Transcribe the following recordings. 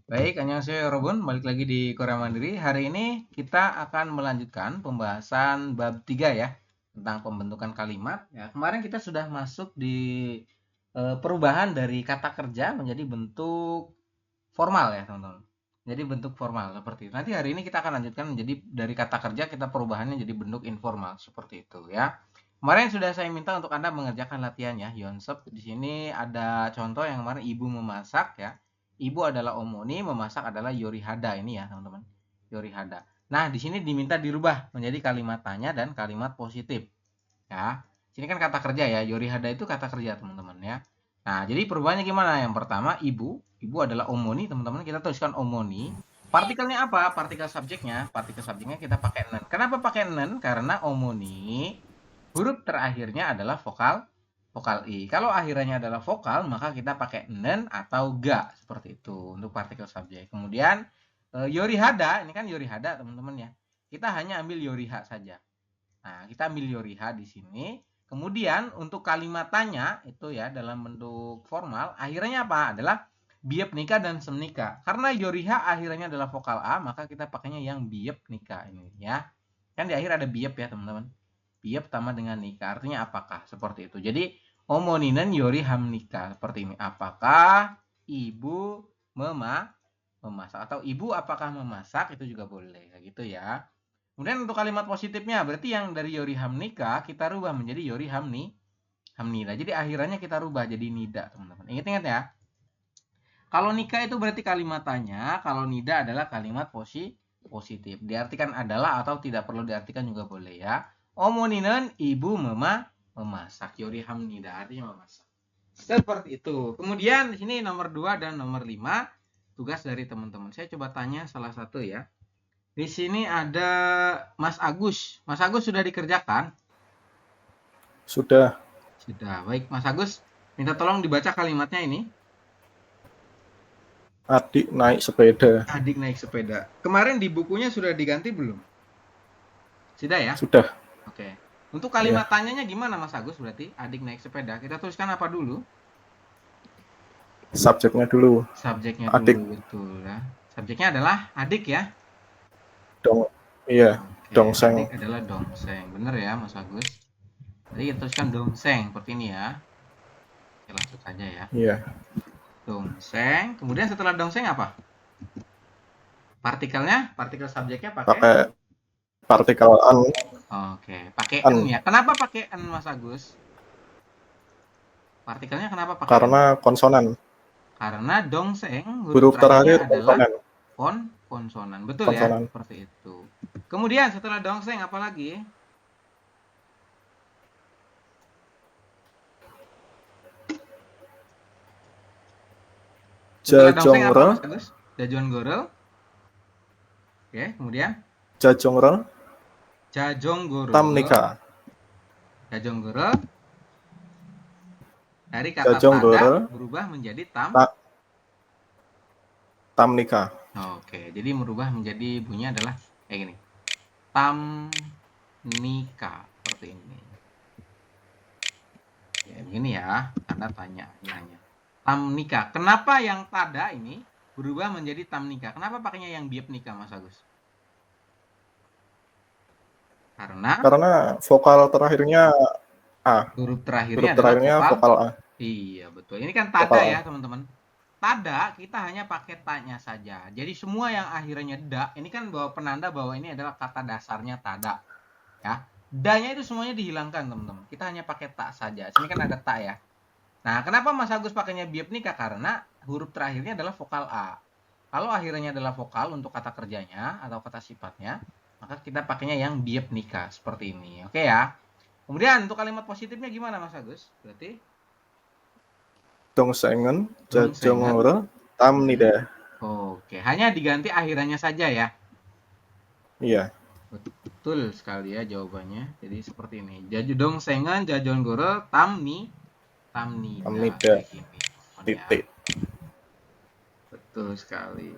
Baik, annyeonghaseyo Robun, balik lagi di Korea Mandiri. Hari ini kita akan melanjutkan pembahasan bab 3 ya, tentang pembentukan kalimat. Ya, kemarin kita sudah masuk di perubahan dari kata kerja menjadi bentuk formal ya, teman-teman. Jadi bentuk formal seperti itu. Nanti hari ini kita akan lanjutkan menjadi dari kata kerja kita perubahannya jadi bentuk informal seperti itu ya. Kemarin sudah saya minta untuk Anda mengerjakan latihannya, Yonsep. Di sini ada contoh yang kemarin ibu memasak ya. Ibu adalah omoni, memasak adalah yorihada ini ya, teman-teman. Yorihada. Nah, di sini diminta dirubah menjadi kalimat tanya dan kalimat positif. Ya. Sini kan kata kerja ya, yorihada itu kata kerja, teman-teman ya. Nah, jadi perubahannya gimana? Yang pertama, ibu. Ibu adalah omoni, teman-teman. Kita tuliskan omoni. Partikelnya apa? Partikel subjeknya. Partikel subjeknya kita pakai nen. Kenapa pakai nen? Karena omoni huruf terakhirnya adalah vokal i. Kalau akhirnya adalah vokal, maka kita pakai nen atau ga seperti itu untuk partikel subjek. Kemudian yorihada, ini kan yorihada teman-teman ya. Kita hanya ambil yoriha saja. Nah, kita ambil yoriha di sini. Kemudian untuk kalimat tanya itu ya dalam bentuk formal, akhirnya apa? Adalah biep nikah dan semnika. Karena yoriha akhirnya adalah vokal a, maka kita pakainya yang biep nikah ini ya. Kan di akhir ada biep ya, teman-teman. Biep tambah dengan nikah, artinya apakah? Seperti itu. Jadi, omoninen yori hamnika. Seperti ini. Apakah ibu memasak? Atau ibu apakah memasak? Itu juga boleh. Kayak gitu ya. Kemudian untuk kalimat positifnya, berarti yang dari yori hamnika, kita rubah menjadi yori hamnida. Jadi akhirannya kita rubah jadi nida, teman-teman. Ingat-ingat ya. Kalau nikah itu berarti kalimat tanya, kalau nida adalah kalimat positif. Diartikan adalah atau tidak perlu diartikan juga boleh ya. Omoninen ibu memasak. Yori hamnida artinya memasak. Seperti itu. Kemudian di sini nomor 2 dan nomor 5 tugas dari teman-teman. Saya coba tanya salah satu ya. Di sini ada Mas Agus. Mas Agus sudah dikerjakan? Sudah. Sudah. Baik, Mas Agus, minta tolong dibaca kalimatnya ini. Adik naik sepeda. Adik naik sepeda. Kemarin di bukunya sudah diganti belum? Sudah ya? Sudah. Oke. Untuk kalimat Ya. tanyanya gimana Mas Agus berarti? Adik naik sepeda. Kita tuliskan apa dulu? Subjeknya dulu. Subjeknya Adik dulu, betul ya. Subjeknya adalah adik ya? dong. Iya. Oke, adik Dongseng. adalah dongseng. Bener ya Mas Agus? Jadi kita tuliskan dongseng seperti ini ya. Oke, langsung saja ya. Iya. Dongseng. Kemudian setelah dongseng apa? Partikelnya, partikel subjeknya pakai? Pakai partikel an. Oke, pakai n An. ya. Kenapa pakai n Mas Agus? Partikelnya kenapa pakai n? Karena konsonan. Karena dongseng huruf Huruf terakhirnya terakhir adalah konsonan. konsonan. Betul ya? Konsonan. Seperti itu. Kemudian setelah dongseng apa lagi? Setelah dongseng apa Jajongrel. Mas Agus? Jajuan gorel. Oke, kemudian Jajongrel. jajong gorel. Tamnika. Jajong gorel dari kata tada Jajongrel. berubah menjadi Tamnika. Oke, jadi merubah menjadi bunyinya adalah kayak gini. Tamnika seperti ini. Ya, begini ya, tanda tanya hanya. Tamnika. Kenapa yang tada ini berubah menjadi tamnika? Kenapa pakainya yang biep nikah, Mas Agus? Karena vokal terakhirnya A. Huruf terakhirnya Huruf adalah terakhirnya vokal A. Iya, betul. Ini kan tada Vokal A. ya, teman-teman. Tada kita hanya pakai tanya saja. Jadi semua yang akhirnya da, ini kan bahwa penanda bahwa ini adalah kata dasarnya tada. Ya. Da-nya itu semuanya dihilangkan, teman-teman. Kita hanya pakai tak saja. Sini kan ada tak ya. Nah, kenapa Mas Agus pakainya biep nikah? Karena huruf terakhirnya adalah vokal A. Kalau akhirnya adalah vokal untuk kata kerjanya atau kata sifatnya, maka kita pakainya yang biep nikah seperti ini. Oke ya. Kemudian untuk kalimat positifnya gimana Mas Agus? Berarti Dongsengen. Jajongrel. Tamnida. Oke, hanya diganti akhirannya saja ya. Iya. Betul sekali ya jawabannya. Jadi seperti ini. Jajudong sengan jajon goro tamnida. Tamnida. Titik. Betul sekali.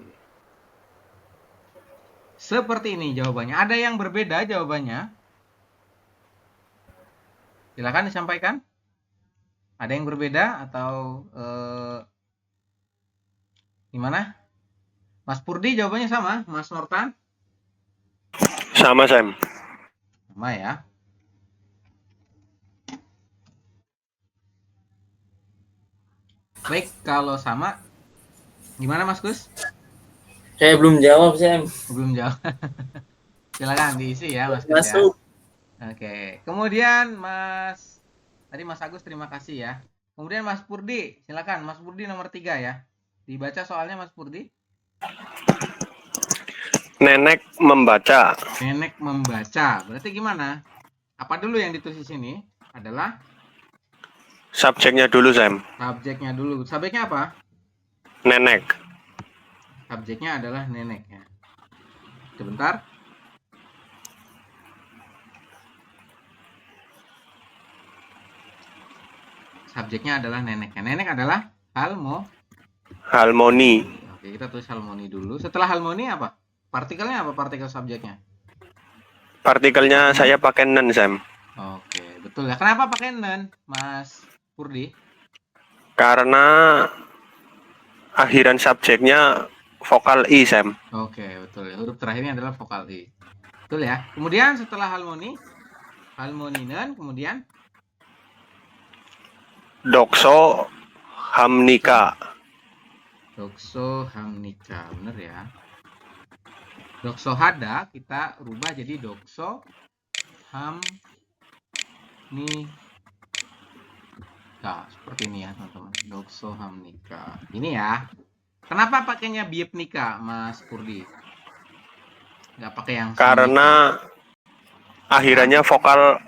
Seperti ini jawabannya. Ada yang berbeda jawabannya? Silakan disampaikan. Ada yang berbeda atau gimana? Mas Purdi jawabannya sama, Mas Nortan? Sama, Sam. Sama ya. Baik, kalau sama, gimana Mas Gus? Saya belum jawab, Sam. Belum jawab. Silakan diisi ya Mas Gus ya. Masuk. Oke, kemudian tadi Mas Agus terima kasih ya. Kemudian Mas Purdi, silakan Mas Purdi nomor 3 ya. Dibaca soalnya Mas Purdi. Nenek membaca. Nenek membaca. Berarti gimana? Apa dulu yang ditulis di sini? Adalah Subjeknya dulu, Sam. subjeknya dulu. Subjeknya apa? Nenek. Subjeknya adalah nenek ya. Sebentar. Subjeknya adalah nenek. Nenek adalah Harmoni. Oke, kita tulis harmoni dulu. Setelah harmoni apa? Partikelnya apa? Partikel subjeknya? Partikelnya saya pakai nen, Sam. Oke, betul ya. Kenapa pakai nen, Mas Purdi? Karena akhiran subjeknya vokal I, Sam. Oke, betul ya. Huruf terakhirnya adalah vokal I. Betul ya. Kemudian setelah harmoni nen, kemudian Dokso Hamnika. dokso hamnika, bener ya. Dokso hada kita rubah jadi dokso hamnika. Seperti ini ya, teman-teman. Dokso hamnika. Ini ya. Kenapa pakainya biepnika, Mas Purdi? Nggak pakai yang Karena akhirannya vokal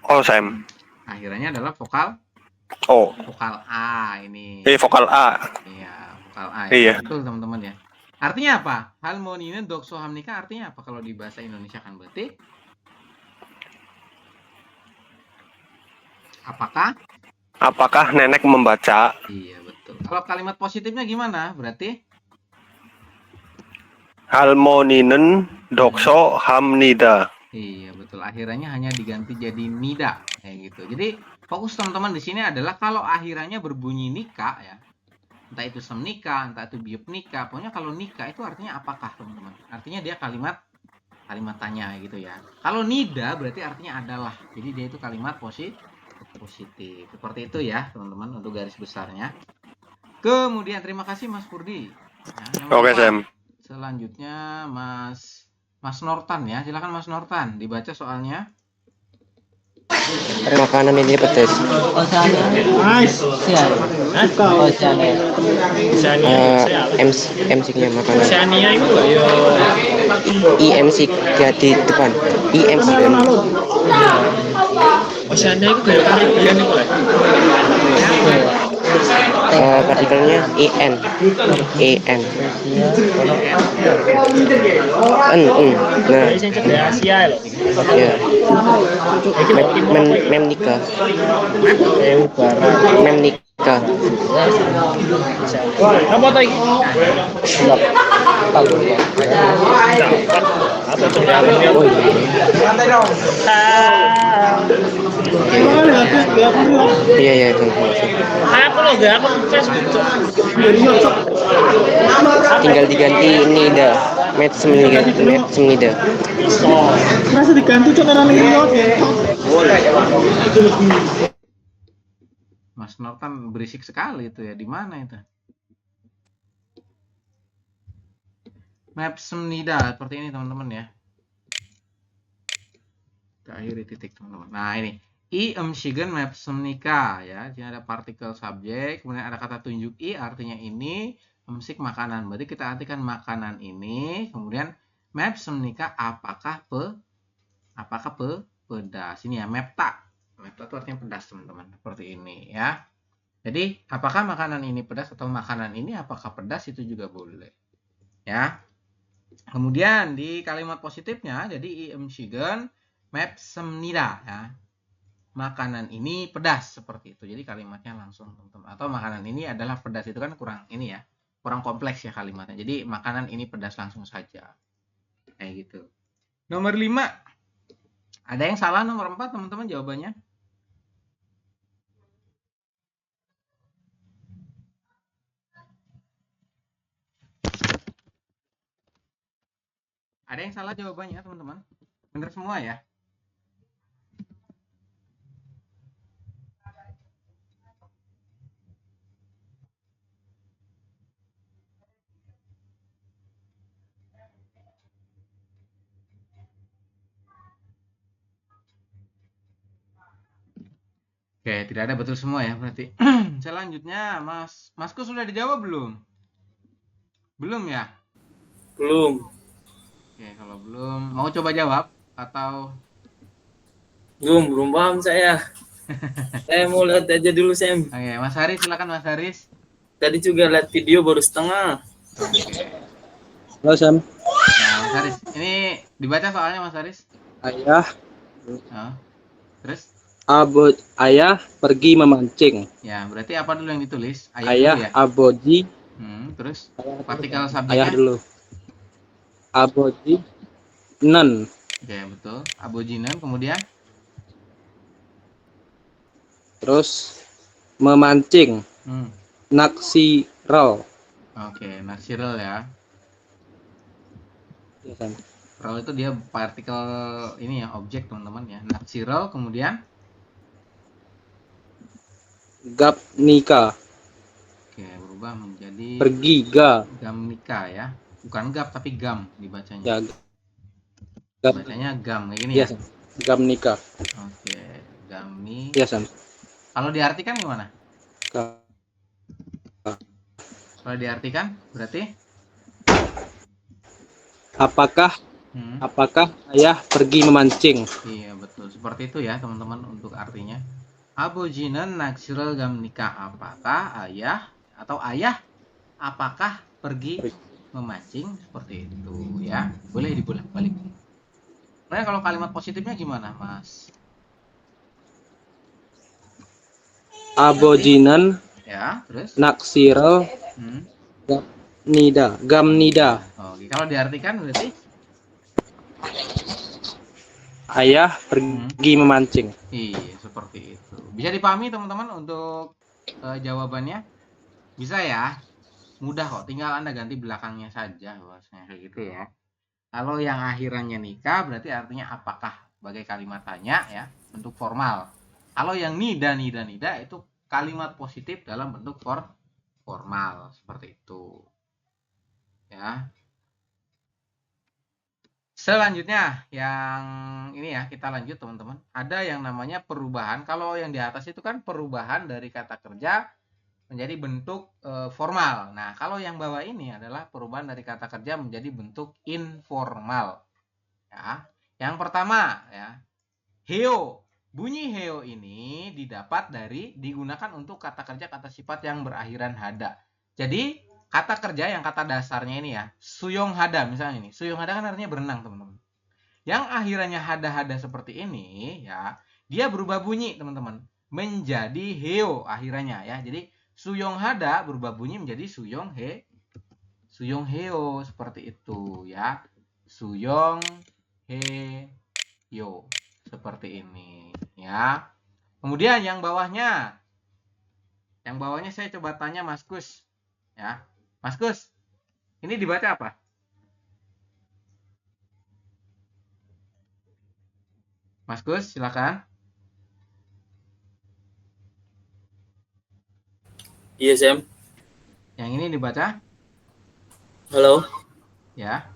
O, Sam. akhirannya adalah vokal O. vokal A ini. Vokal A. Iya, vokal A. Ya. Iya. Betul teman-teman ya. Artinya apa? Harmonine dokso hamnika artinya apa kalau di bahasa Indonesia kan berarti apakah nenek membaca? Iya, betul. Kalau kalimat positifnya gimana? Berarti Halmoninen dokso hamnida. iya, betul. Akhirannya hanya diganti jadi nida kayak gitu. Jadi fokus teman-teman di sini adalah kalau akhirannya berbunyi nika ya. Entah itu semnika, entah itu biopnika, pokoknya kalau nika itu artinya apakah, teman-teman? Artinya dia kalimat tanya gitu ya. Kalau nida berarti artinya adalah. Jadi dia itu kalimat positif. Seperti itu ya, teman-teman, untuk garis besarnya. Kemudian terima kasih Mas Purdi. Nah, Oke, Sam. selanjutnya Mas Nortan ya. Silakan Mas Nortan, dibaca soalnya. Makanan ini pedas. MC-nya makanan. IMC di depan. IMC kan. Oceania itu kayak Caribbean itu lah. Partikelnya IN. EN. Nah, Asia loh. ya. Memnika. Memnika. Apa tadi? Oh iya. Iya. Aku loh gak aku Facebook. Tinggal diganti nida. Nida. Masa diganti cara lihat ya. Mas Nortan berisik sekali itu ya. Di mana itu? Mapsemnida seperti ini teman-teman ya. Kita akhiri titik teman-teman. Nah ini I emsigen mapsemnika ya. Di sini ada partikel subjek, kemudian ada kata tunjuk I artinya ini, emsik makanan. Berarti kita artikan makanan ini, kemudian mapsemnika apakah pedas. Ini ya mapta. Mapta itu artinya pedas teman-teman. Seperti ini ya. Jadi apakah makanan ini pedas atau makanan ini apakah pedas itu juga boleh. Ya. Kemudian di kalimat positifnya jadi iemsigen mapsemnida ya. Makanan ini pedas seperti itu. Jadi kalimatnya langsung teman-teman. Atau makanan ini adalah pedas itu kan kurang ini ya. Kurang kompleks ya kalimatnya. Jadi makanan ini pedas langsung saja. Kayak gitu. Nomor 5. Ada yang salah nomor 4 teman-teman jawabannya? Ada yang salah jawabannya, teman-teman? Benar semua ya? Oke, tidak ada betul semua ya berarti. Selanjutnya, Masku sudah dijawab belum? Belum ya? Belum. Oke, kalau belum, mau coba jawab atau Belum paham saya. Saya mau lihat aja dulu, Sam. Oke, Mas Haris, silakan Mas Haris. Tadi juga lihat video baru setengah. Oke. Halo Sam. Nah, Mas Haris, ini dibaca soalnya Mas Haris. Ayah Oh. Terus? ayah pergi memancing. Ya, berarti apa dulu yang ditulis? Ayah Ayah dulu ya? aboji. Terus? Partikel Ayah subjeknya? dulu. Aboji nen. Oke, betul. Abojinan, kemudian? Terus memancing. Hmm. Naksiral. Oke, natural ya. Ya, Sam. Roll itu dia partikel ini ya, objek teman-teman ya. Natural, kemudian? Gapnika. Oke, berubah menjadi Pergi ga. gamnika ya. Bukan gap tapi gam dibacanya. Ya, gap. Bacanya gam kayak gini Ya, ya. Sam. Gamnika. Oke, gami. Ya, Sam. Kalau diartikan gimana? Ga- Kalau diartikan berarti Apakah ayah pergi memancing? iya betul. Seperti itu ya teman-teman untuk artinya. Abojinan naksiral gamnika, apakah ayah atau ayah apakah pergi memancing, seperti itu ya. Boleh dibolak-balik. Nah, kalau kalimat positifnya gimana, Mas? Abojinan Ya, terus? naksiral Hmm. gamnida. Oke, kalau diartikan berarti Ayah pergi memancing. iya, seperti itu. Bisa dipahami teman-teman untuk jawabannya? Bisa ya? Mudah kok, tinggal Anda ganti belakangnya saja, bosnya kayak gitu ya. Kalau yang akhirannya nikah berarti artinya apakah sebagai kalimat tanya ya, bentuk formal. Kalau yang nida itu kalimat positif dalam bentuk formal, seperti itu. Ya. Selanjutnya yang ini ya, kita lanjut teman-teman. Ada yang namanya perubahan. Kalau yang di atas itu kan perubahan dari kata kerja menjadi bentuk formal. Nah, kalau yang bawah ini adalah perubahan dari kata kerja menjadi bentuk informal. Ya. Yang pertama ya, heo. Bunyi heo ini digunakan untuk kata kerja kata sifat yang berakhiran hada. Jadi kata kerja yang kata dasarnya ini ya, suyong hada misalnya ini. Suyong hada kan artinya berenang, teman-teman. Yang akhirannya hada-hada seperti ini ya, dia berubah bunyi, teman-teman, menjadi heo akhirannya ya. Jadi suyong hada berubah bunyi menjadi suyong heo, seperti itu ya. Suyong heo, seperti ini ya. Kemudian yang bawahnya saya coba tanya Mas Kus ya. Mas Kus, ini dibaca apa? Mas Kus, silakan. Iya, Sam. Yang ini dibaca? Halo. Ya.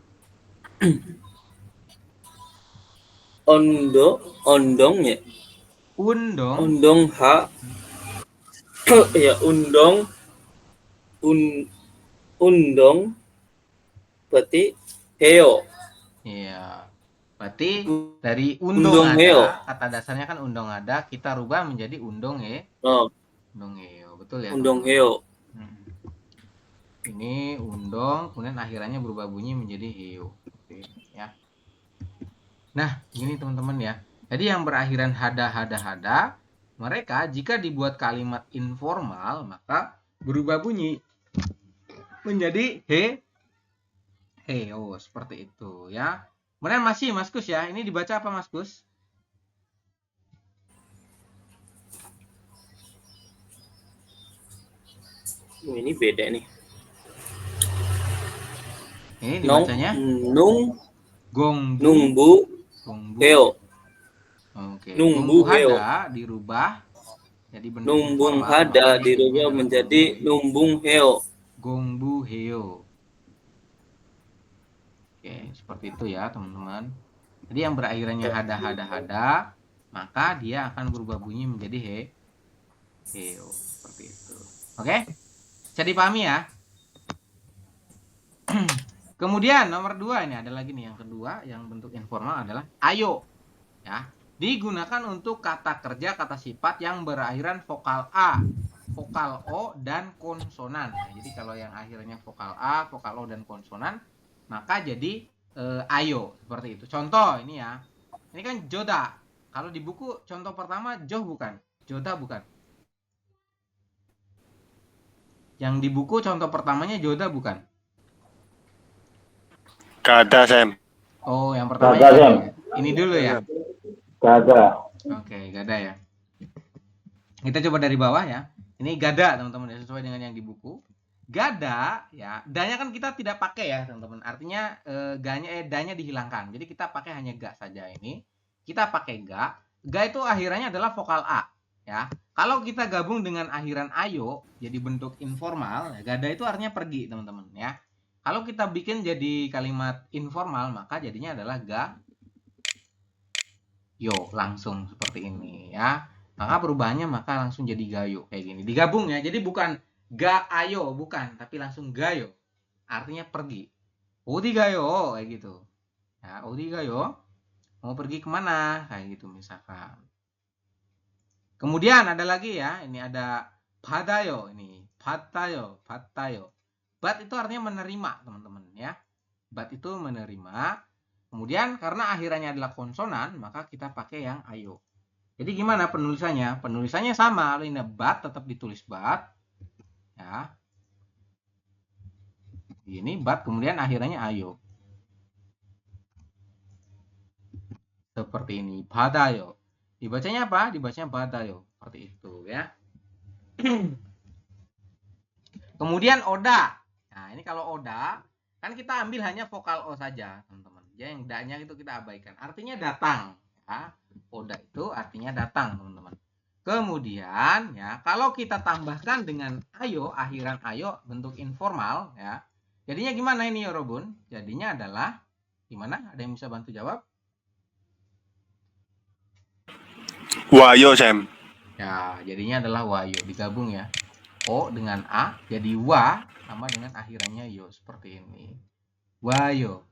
Ondong ya. Undong ha. Ya, undong berarti heo. Iya. Berarti dari undong ada, heo. kata dasarnya kan undong ada, kita rubah menjadi undong Oh, undong heo. Betul ya? undong heo. Ini undong, kemudian akhirannya berubah bunyi menjadi heo. Oke, ya. Nah, ini teman-teman ya. Jadi yang berakhiran hada, mereka jika dibuat kalimat informal, maka berubah bunyi menjadi heo, seperti itu ya. Kemudian masih Mas Kus ya. Ini dibaca apa Mas Kus? Oh, ini beda nih. Ini dibacanya Gongbu. Nungbu Gongbu. heo. Oke. Nungbu Gongbu heo. hada dirubah jadi bentuk Numbung informal, hada maka jadinya dirubah adalah menjadi numbung heo. Gongbu heo. Oke, seperti itu ya teman-teman. Jadi yang berakhirannya hada, maka dia akan berubah bunyi menjadi heo. Seperti itu. Oke? Bisa dipahami ya? Kemudian nomor 2 ini ada lagi nih yang kedua yang bentuk informal adalah ayo. Ya, digunakan untuk kata kerja, kata sifat yang berakhiran vokal A, vokal O, dan konsonan. Nah, jadi kalau yang akhirnya vokal A, vokal O, dan konsonan, maka jadi ayo seperti itu. Contoh ini ya, ini kan joda. Kalau di buku contoh pertama joh bukan, joda bukan. Yang di buku contoh pertamanya joda bukan. Gada, Sam. Oh, yang pertamanya gada, ya. Ini dulu ya. Gada. Oke, gada ya. Kita coba dari bawah ya. Ini gada, teman-teman, ya, sesuai dengan yang di buku. Gada ya, danya kan kita tidak pakai ya, teman-teman. Artinya danya dihilangkan. Jadi kita pakai hanya ga saja ini. Kita pakai ga. Ga itu akhirannya adalah vokal A, ya. Kalau kita gabung dengan akhiran ayo jadi bentuk informal, ya, gada itu artinya pergi, teman-teman, ya. Kalau kita bikin jadi kalimat informal, maka jadinya adalah ga yo, langsung seperti ini ya. Maka perubahannya maka langsung jadi gayo kayak gini. Digabung ya. Jadi bukan ga ayo, bukan, tapi langsung gayo. Artinya pergi. Odi gayo kayak gitu. Ya, odi gayo mau pergi kemana kayak gitu misalkan. Kemudian ada lagi ya. Ini ada padayo ini. Patayo. Bat itu artinya menerima, teman-teman ya. Bat itu menerima. Kemudian karena akhirannya adalah konsonan, maka kita pakai yang ayo. Jadi gimana penulisannya? Penulisannya sama. Kalau ini bat tetap ditulis bat. Ya. Ini bat kemudian akhirannya ayo. Seperti ini. Badayo. Dibacanya apa? Dibacanya badayo. Seperti itu ya. Kemudian oda. Nah, ini kalau oda, kan kita ambil hanya vokal O saja, teman-teman. Jadi yang da-nya itu kita abaikan. Artinya datang. Ya. Oda itu artinya datang, teman-teman. Kemudian, ya, kalau kita tambahkan dengan ayo, akhiran ayo, bentuk informal, ya. Jadinya gimana ini, Yorobun? Jadinya adalah, gimana? Ada yang bisa bantu jawab? Wayo, Sam. Ya, jadinya adalah wayo. Digabung ya. O dengan A jadi wa sama dengan akhirannya yo seperti ini. Wayo.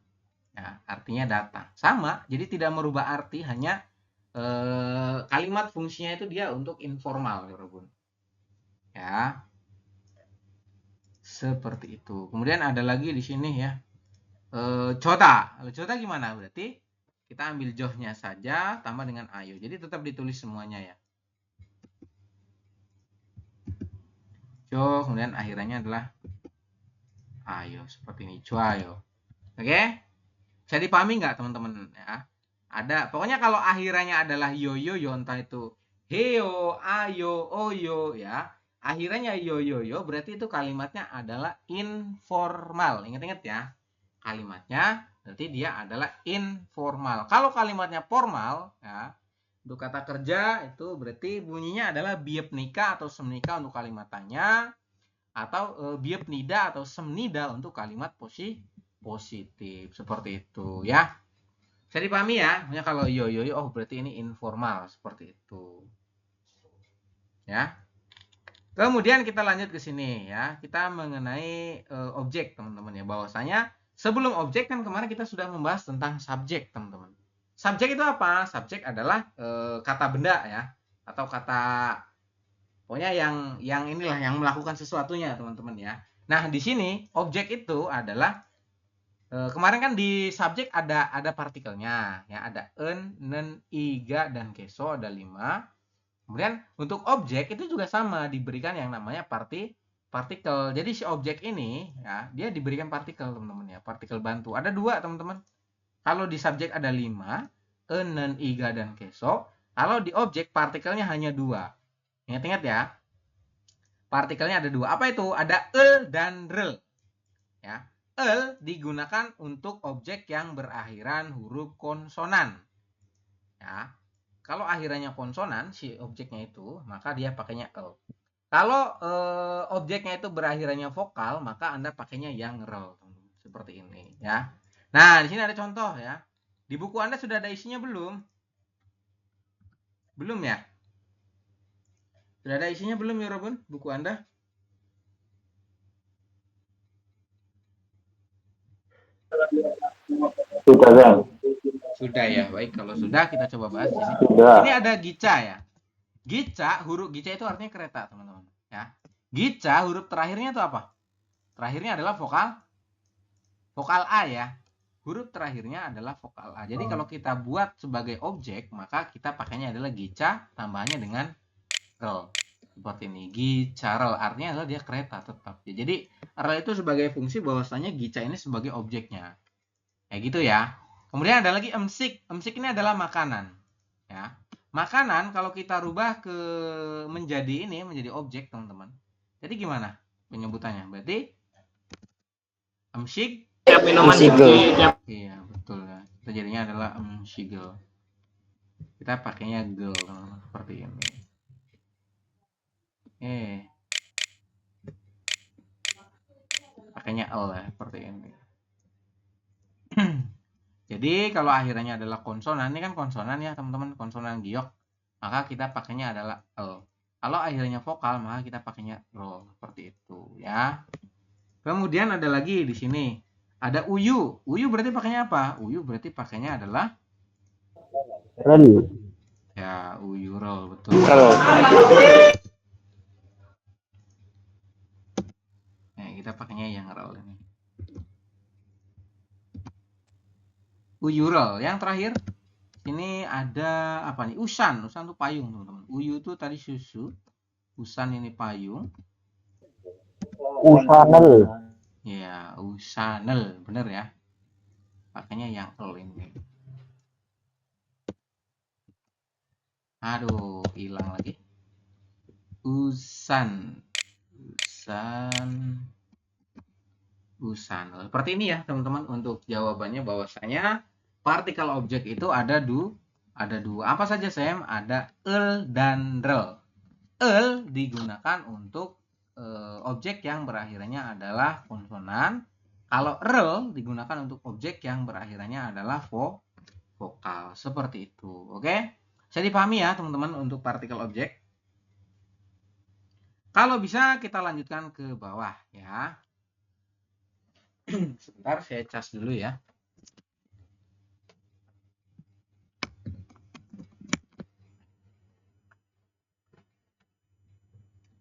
Ya, artinya datang. Sama, jadi tidak merubah arti, hanya kalimat fungsinya itu dia untuk informal, Yorobun. Ya. Seperti itu. Kemudian ada lagi di sini ya. Coda. Kalau coda gimana? Berarti kita ambil johnya saja tambah dengan ayo. Jadi tetap ditulis semuanya ya. Jo, kemudian akhirannya adalah ayo seperti ini, cuayo. Oke, bisa dipahami nggak teman-teman ya? Ada, pokoknya kalau akhirannya adalah yo entah itu heo, ayo, oyo ya. Akhirannya yo berarti itu kalimatnya adalah informal. Ingat-ingat ya, kalimatnya berarti dia adalah informal. Kalau kalimatnya formal ya, untuk kata kerja itu berarti bunyinya adalah biepnika atau semnika untuk kalimat tanya, atau biepnida atau semnida untuk kalimat positif. Seperti itu ya. Bisa dipahami ya? Maksudnya kalau yo oh berarti ini informal seperti itu. Ya. Kemudian kita lanjut ke sini ya. Kita mengenai objek, teman-teman ya. Bahwasanya sebelum objek kan kemarin kita sudah membahas tentang subjek, teman-teman. Subjek itu apa? Subjek adalah kata benda ya, atau kata pokoknya yang inilah yang melakukan sesuatunya, teman-teman ya. Nah, di sini objek itu adalah kemarin kan di subjek ada partikelnya ya, ada en, nen, iga dan keso, ada 5. Kemudian untuk objek itu juga sama, diberikan yang namanya partikel. Jadi si objek ini ya, dia diberikan partikel, teman-teman ya, partikel bantu. Ada 2, teman-teman. Kalau di subjek ada 5, enen, iga, dan keso. Kalau di objek partikelnya hanya 2. Ingat-ingat ya. Partikelnya ada 2. Apa itu? Ada dan rel. Ya. el digunakan untuk objek yang berakhiran huruf konsonan. Ya. Kalau akhirannya konsonan si objeknya itu, maka dia pakainya el. Kalau objeknya itu berakhirannya vokal, maka Anda pakainya yang rel. Seperti ini ya. Nah, di sini ada contoh ya. Di buku Anda sudah ada isinya belum? Belum ya? Sudah ada isinya belum ya, Robun? Buku Anda? Sudah, Sam. Sudah ya. Baik, kalau sudah kita coba bahas di sini. Sudah. Ini ada gica ya. Gica, huruf gica itu artinya kereta, teman-teman. Ya. Gica, huruf terakhirnya itu apa? Terakhirnya adalah vokal A ya. Huruf terakhirnya adalah vokal A. Jadi kalau kita buat sebagai objek, maka kita pakainya adalah gica, tambahannya dengan rel. Seperti ini. Gicarel artinya adalah dia kereta tetap. Jadi rel itu sebagai fungsi, bahwasanya gica ini sebagai objeknya. Kayak gitu ya. Kemudian ada lagi emsik. Emsik ini adalah makanan. Ya. Makanan kalau kita rubah ke menjadi objek, teman-teman. Jadi gimana penyebutannya? Berarti emsik. Tiap minuman Amsigel. Iya, betul ya. Kita jadinya adalah emsigel. Kita pakainya gel, teman-teman, seperti ini. Pakainya L ya, seperti ini. Jadi kalau akhirnya adalah konsonan, ini kan konsonan ya teman-teman, konsonan giok, maka kita pakainya adalah L. Kalau akhirnya vokal, maka kita pakainya ro, seperti itu ya. Kemudian ada lagi di sini, ada uyu. Uyu berarti pakainya apa? Uyu berarti pakainya adalah Rel. ya uyu roll, betul. Nah, kita pakainya yang roll ini. Uyurel. Yang terakhir ini ada apa nih? Usan. Usan itu payung, teman-teman. Uyu itu tadi susu. Usan ini payung. Usanel. Ya, usanel. Bener ya. Pakainya yang el ini. Aduh, hilang lagi. Usan. Usanel. Seperti ini ya, teman-teman, untuk jawabannya, bahwasanya partikel objek itu ada dua. Apa saja, Sam? Ada el dan rel. El digunakan untuk objek yang berakhirannya adalah konsonan. Kalau rel digunakan untuk objek yang berakhirannya adalah vokal. Seperti itu. Oke? Bisa dipahami ya, teman-teman, untuk partikel objek. Kalau bisa kita lanjutkan ke bawah ya. Sebentar, saya cas dulu ya.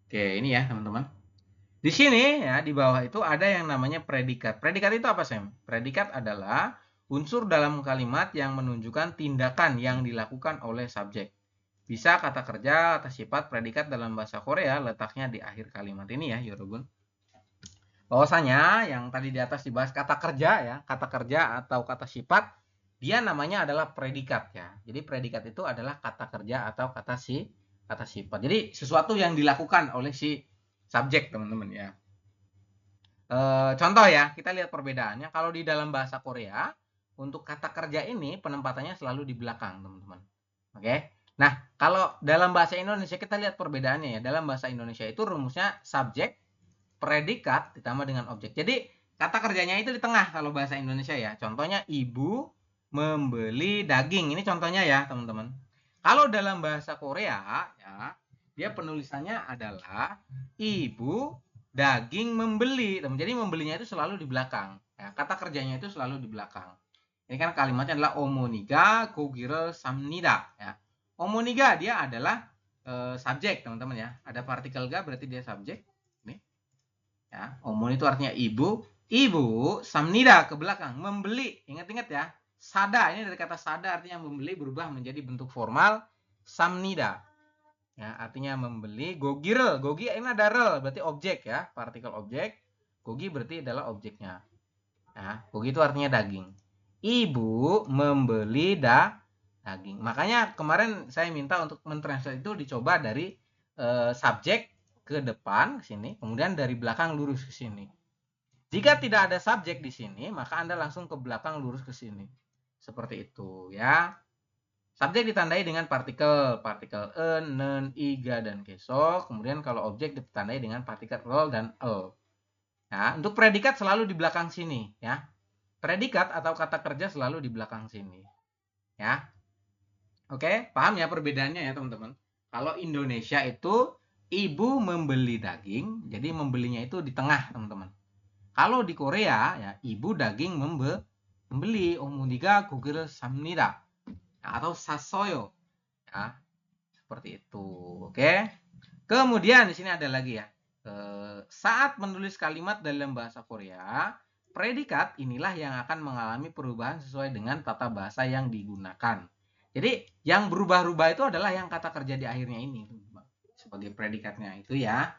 Oke, ini ya teman-teman. Di sini ya, di bawah itu ada yang namanya predikat. Predikat itu apa, Sam? Predikat adalah unsur dalam kalimat yang menunjukkan tindakan yang dilakukan oleh subjek. Bisa kata kerja, kata sifat, predikat dalam bahasa Korea letaknya di akhir kalimat ini ya, Yorobun. Bahwasanya yang tadi di atas dibahas kata kerja ya, kata kerja atau kata sifat, dia namanya adalah predikat ya. Jadi predikat itu adalah kata kerja atau kata sifat. Jadi sesuatu yang dilakukan oleh si subjek, teman-teman ya. Contoh ya, kita lihat perbedaannya. Kalau di dalam bahasa Korea, untuk kata kerja ini penempatannya selalu di belakang, teman-teman. Oke. Nah, kalau dalam bahasa Indonesia kita lihat perbedaannya ya. Dalam bahasa Indonesia itu rumusnya subjek, predikat ditambah dengan objek. Jadi kata kerjanya itu di tengah kalau bahasa Indonesia ya. Contohnya ibu membeli daging. Ini contohnya ya, teman-teman. Kalau dalam bahasa Korea ya, dia penulisannya adalah ibu daging membeli. Jadi membelinya itu selalu di belakang. Ya, kata kerjanya itu selalu di belakang. Ini kan kalimatnya adalah omoniga gogi를 삽니다. Ya. Omoniga dia adalah subjek, teman-teman ya. Ada partikel ga berarti dia subjek. Nih. Ya, omon itu artinya ibu. Ibu samnida ke belakang, membeli. Ingat-ingat ya. Sada, ini dari kata sada artinya membeli berubah menjadi bentuk formal samnida. Ya, artinya membeli. Gogirel, gogi ini ada rel, berarti objek ya, partikel objek. Gogi berarti adalah objeknya. Ya, gogi itu artinya daging. Ibu membeli daging. Makanya kemarin saya minta untuk mentranslate itu dicoba dari subjek ke depan ke sini, kemudian dari belakang lurus ke sini. Jika tidak ada subjek di sini, maka Anda langsung ke belakang lurus ke sini. Seperti itu ya. Subjek ditandai dengan partikel en, nen, iga, dan keso. Kemudian kalau objek ditandai dengan partikel rol dan el. Nah, untuk predikat selalu di belakang sini ya. Predikat atau kata kerja selalu di belakang sini. Ya. Oke, paham ya perbedaannya ya teman-teman. Kalau Indonesia itu ibu membeli daging, jadi membelinya itu di tengah teman-teman. Kalau di Korea ya ibu daging membeli omuniga gugil samnida atau sasoyo ya seperti itu. Oke. Kemudian di sini ada lagi ya. Saat menulis kalimat dalam bahasa Korea, predikat inilah yang akan mengalami perubahan sesuai dengan tata bahasa yang digunakan. Jadi yang berubah-ubah itu adalah yang kata kerja di akhirnya ini sebagai predikatnya itu ya.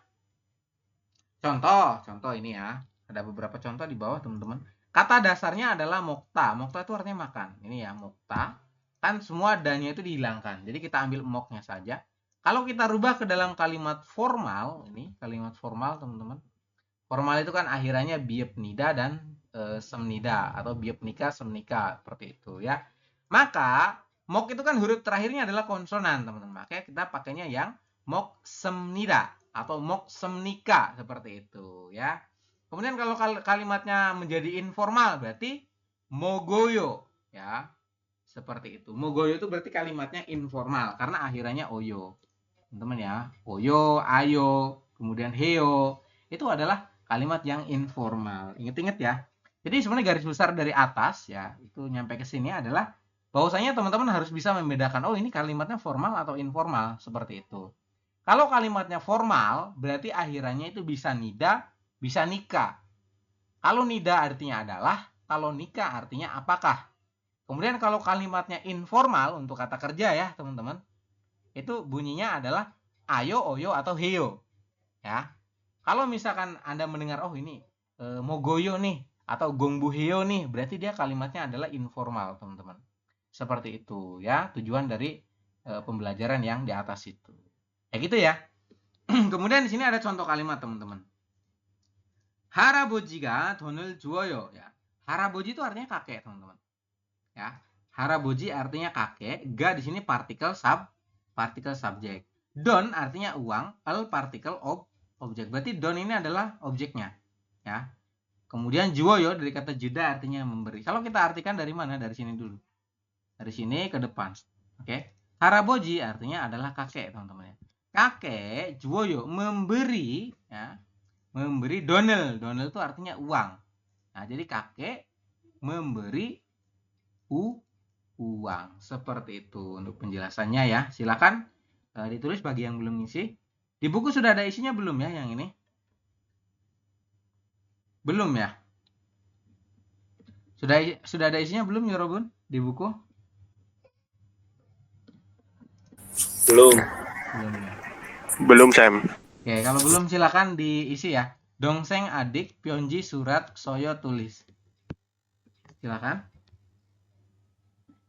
Contoh ini ya. Ada beberapa contoh di bawah teman-teman. Kata dasarnya adalah mokta. Mokta itu artinya makan. Ini ya mokta. Kan semua danya itu dihilangkan. Jadi kita ambil moknya saja. Kalau kita rubah ke dalam kalimat formal, ini kalimat formal teman-teman. Formal itu kan akhirannya biepnida dan semnida atau biepnika semnika seperti itu ya. Maka mok itu kan huruf terakhirnya adalah konsonan teman-teman. Makanya kita pakainya yang mok semnida atau mok semnika seperti itu ya. Kemudian kalau kalimatnya menjadi informal berarti mogoyo ya. Seperti itu. Mogoyo itu berarti kalimatnya informal karena akhirannya oyo. Teman-teman ya. Oyo, ayo, kemudian heyo itu adalah kalimat yang informal. Ingat-ingat ya. Jadi sebenarnya garis besar dari atas ya, itu nyampe ke sini adalah bahwasanya teman-teman harus bisa membedakan oh ini kalimatnya formal atau informal seperti itu. Kalau kalimatnya formal berarti akhirannya itu bisa nida, bisa nikah. Kalau nida artinya adalah, kalau nikah artinya apakah. Kemudian kalau kalimatnya informal untuk kata kerja ya teman-teman, itu bunyinya adalah ayo, oyo, atau heyo. Ya. Kalau misalkan Anda mendengar oh ini mogoyo nih atau gongbu heyo nih, berarti dia kalimatnya adalah informal teman-teman. Seperti itu ya tujuan dari pembelajaran yang di atas itu. Ya gitu ya. Kemudian di sini ada contoh kalimat teman-teman. Haraboji가 돈을 주어요. Ya. Haraboji itu artinya kakek, teman-teman. Ya. Haraboji artinya kakek, ga di sini partikel subjek. Don artinya uang, el partikel objek. Berarti don ini adalah objeknya. Ya. Kemudian juoyo dari kata jeda artinya memberi. Kalau kita artikan dari mana? Dari sini dulu. Dari sini ke depan. Oke. Haraboji artinya adalah kakek, teman-teman ya. Kakek juoyo memberi ya. Memberi donel itu artinya uang. Nah, jadi kakek memberi uang. Seperti itu untuk penjelasannya ya. Silakan ditulis bagi yang belum ngisi. Di buku sudah ada isinya belum ya yang ini? Belum ya? Sudah ada isinya belum ya Robun di buku? Belum. Belum ya. Belum, Sam. Oke, kalau belum silakan diisi ya. Dongseng adik, Pyeonji surat, Soyo tulis. Silakan.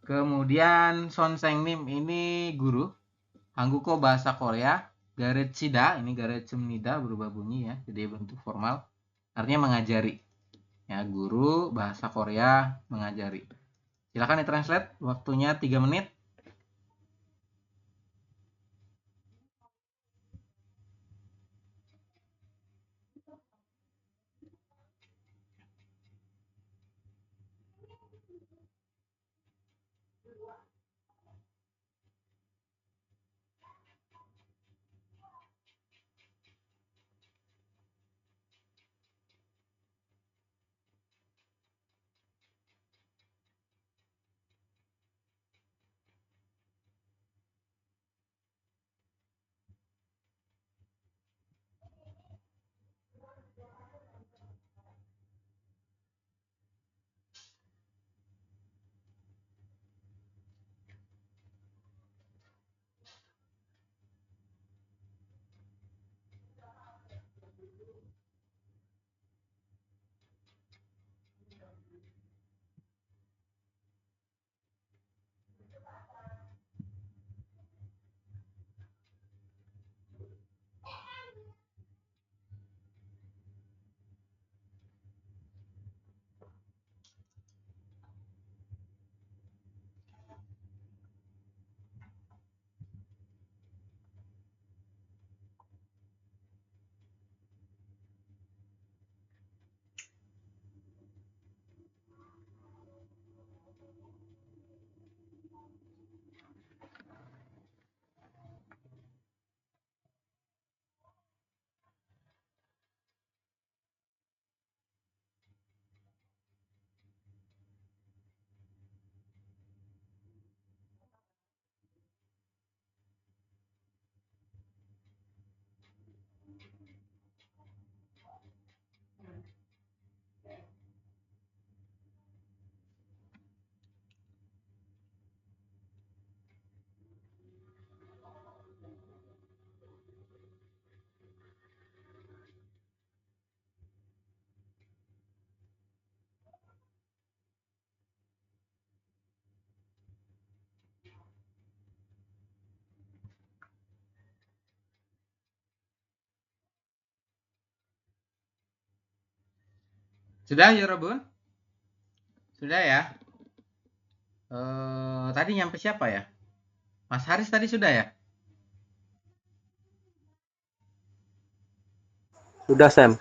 Kemudian Sonsengnim ini guru. Hangguko bahasa Korea. Garetsida, ini Garetsemnida berubah bunyi ya. Jadi bentuk formal. Artinya mengajari. Ya, guru bahasa Korea mengajari. Silakan ditranslate. Waktunya 3 menit. Sudah ya Robun? Sudah ya? Tadi nyampe siapa ya? Mas Haris tadi sudah ya? Sudah, Sam.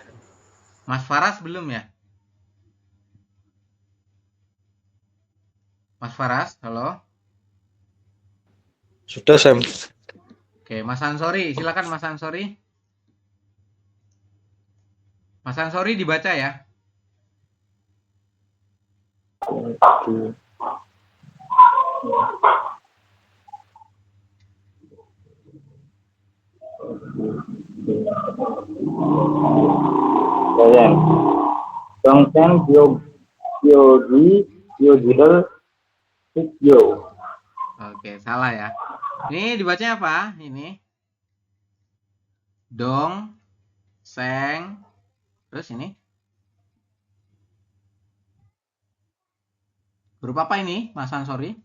Mas Faras belum ya? Mas Faras, halo? Sudah, Sam. Oke, Mas Ansori, silakan Mas Ansori. Mas Ansori dibaca ya. Sayang. Dongsen Byogi Byogirel Sikyo. Oke, salah ya. Ini dibacanya apa? Ini. Dong, seng, terus ini. Huruf apa ini, Mas Ansori?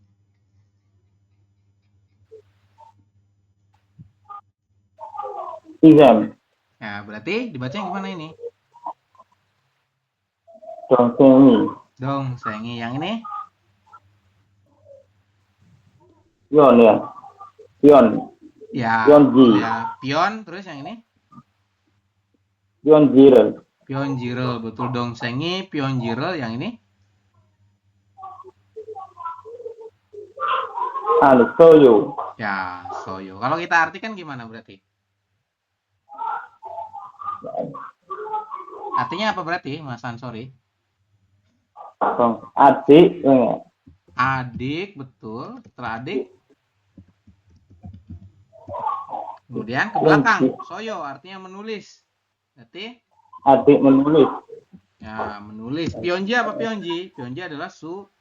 Sam. Ya, berarti dibacanya gimana ini? Dongsengi. Dong, sengi. Yang ini? Pion ya. Pion. Ya, Pionji. ya, pion. Terus yang ini? Pion Jirel. Pion jirel. Betul dong, sengi, pion jirel. Yang ini? Soyo. Ya, soyo. Kalau kita artikan gimana berarti? Artinya apa berarti, Mas Ansori? Adik. Adik, betul. Setelah adik. Kemudian ke belakang. Soyo, artinya menulis. Berarti? Adik menulis. Ya, menulis. Pionji apa pionji? Pionji adalah surat.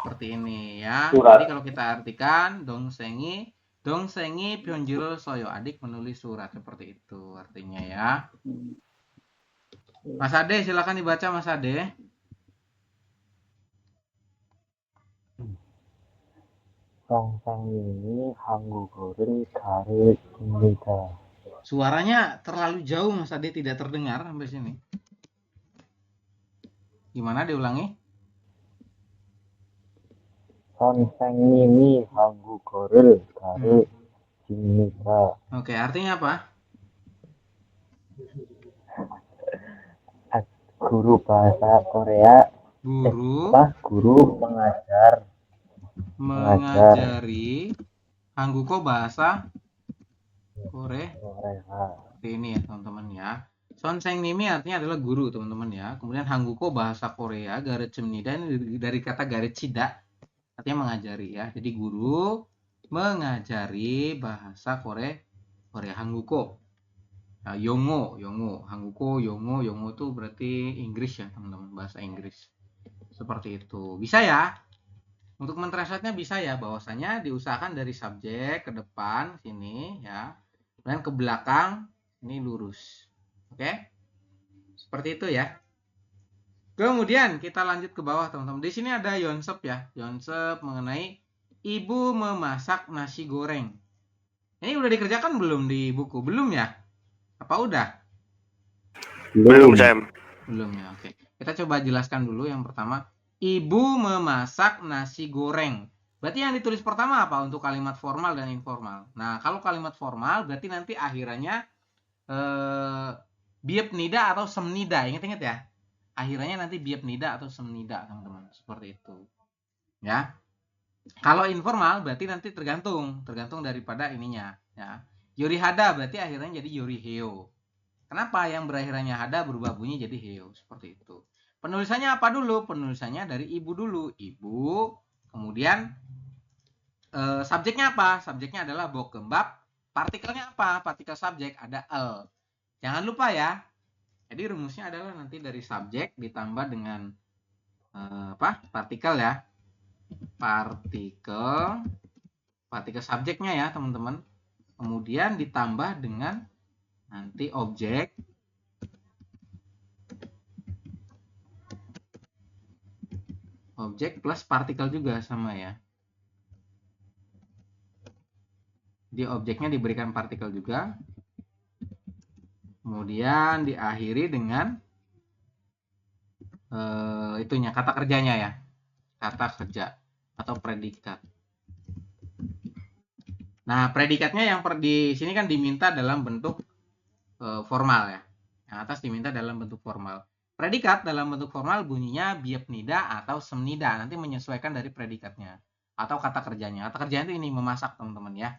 Seperti ini ya. Surat. Jadi kalau kita artikan, dongsengi pionjiro soyo. Adik menulis surat. Seperti itu artinya ya. Mas Ade, silakan dibaca Mas Ade. Dongsengi 한국어를 가르칩니다. Suaranya terlalu jauh Mas Ade, tidak terdengar sampai sini. Gimana diulangi? 선생님이 한국어를 가르칩니다. Oke, artinya apa? Guru bahasa Korea, guru mengajari Hangguko bahasa Korea. Seperti ini ya teman-teman ya. Sonsengmimi artinya adalah guru teman-teman ya. Kemudian Hangguko bahasa Korea, garecimnida ini dari kata garecida, artinya mengajari ya. Jadi guru mengajari bahasa Korea Hangguko. Nah, Yongo, Hangguko, Yongo itu berarti Inggris ya teman-teman, bahasa Inggris. Seperti itu. Bisa ya? Untuk mentranslate-nya bisa ya, bahwasanya diusahakan dari subjek ke depan sini ya, dan ke belakang ini lurus. Oke? Seperti itu ya. Kemudian kita lanjut ke bawah teman-teman. Di sini ada Yonsep ya. Yonsep mengenai ibu memasak nasi goreng. Ini udah dikerjakan belum di buku? Belum ya? Apa udah? Belum, Sam. Belum ya, oke. Kita coba jelaskan dulu yang pertama. Ibu memasak nasi goreng. Berarti yang ditulis pertama apa untuk kalimat formal dan informal? Nah, kalau kalimat formal berarti nanti akhirannya biepnida atau semnida. Ingat-ingat ya. Akhirannya nanti biepnida atau semnida, teman-teman. Seperti itu. Ya. Kalau informal berarti nanti tergantung daripada ininya, ya. Yorihada berarti akhirnya jadi yoriheo. Kenapa yang berakhirannya hada berubah bunyi jadi heo? Seperti itu. Penulisannya apa dulu? Penulisannya dari ibu dulu. Ibu, kemudian subjeknya apa? Subjeknya adalah bokembab. Partikelnya apa? Partikel subjek ada el. Jangan lupa ya. Jadi rumusnya adalah nanti dari subjek ditambah dengan partikel ya. Partikel subjeknya ya teman-teman. Kemudian ditambah dengan nanti objek plus partikel juga sama ya. Jadi objeknya diberikan partikel juga. Kemudian Kemudian diakhiri dengan itunya kata kerjanya ya. Kata kerja atau predikat. Nah, predikatnya yang di sini kan diminta dalam bentuk formal ya. Yang atas diminta dalam bentuk formal. Predikat dalam bentuk formal bunyinya biepnida atau semnida. Nanti menyesuaikan dari predikatnya atau kata kerjanya. Kata kerjanya itu ini memasak, teman-teman ya.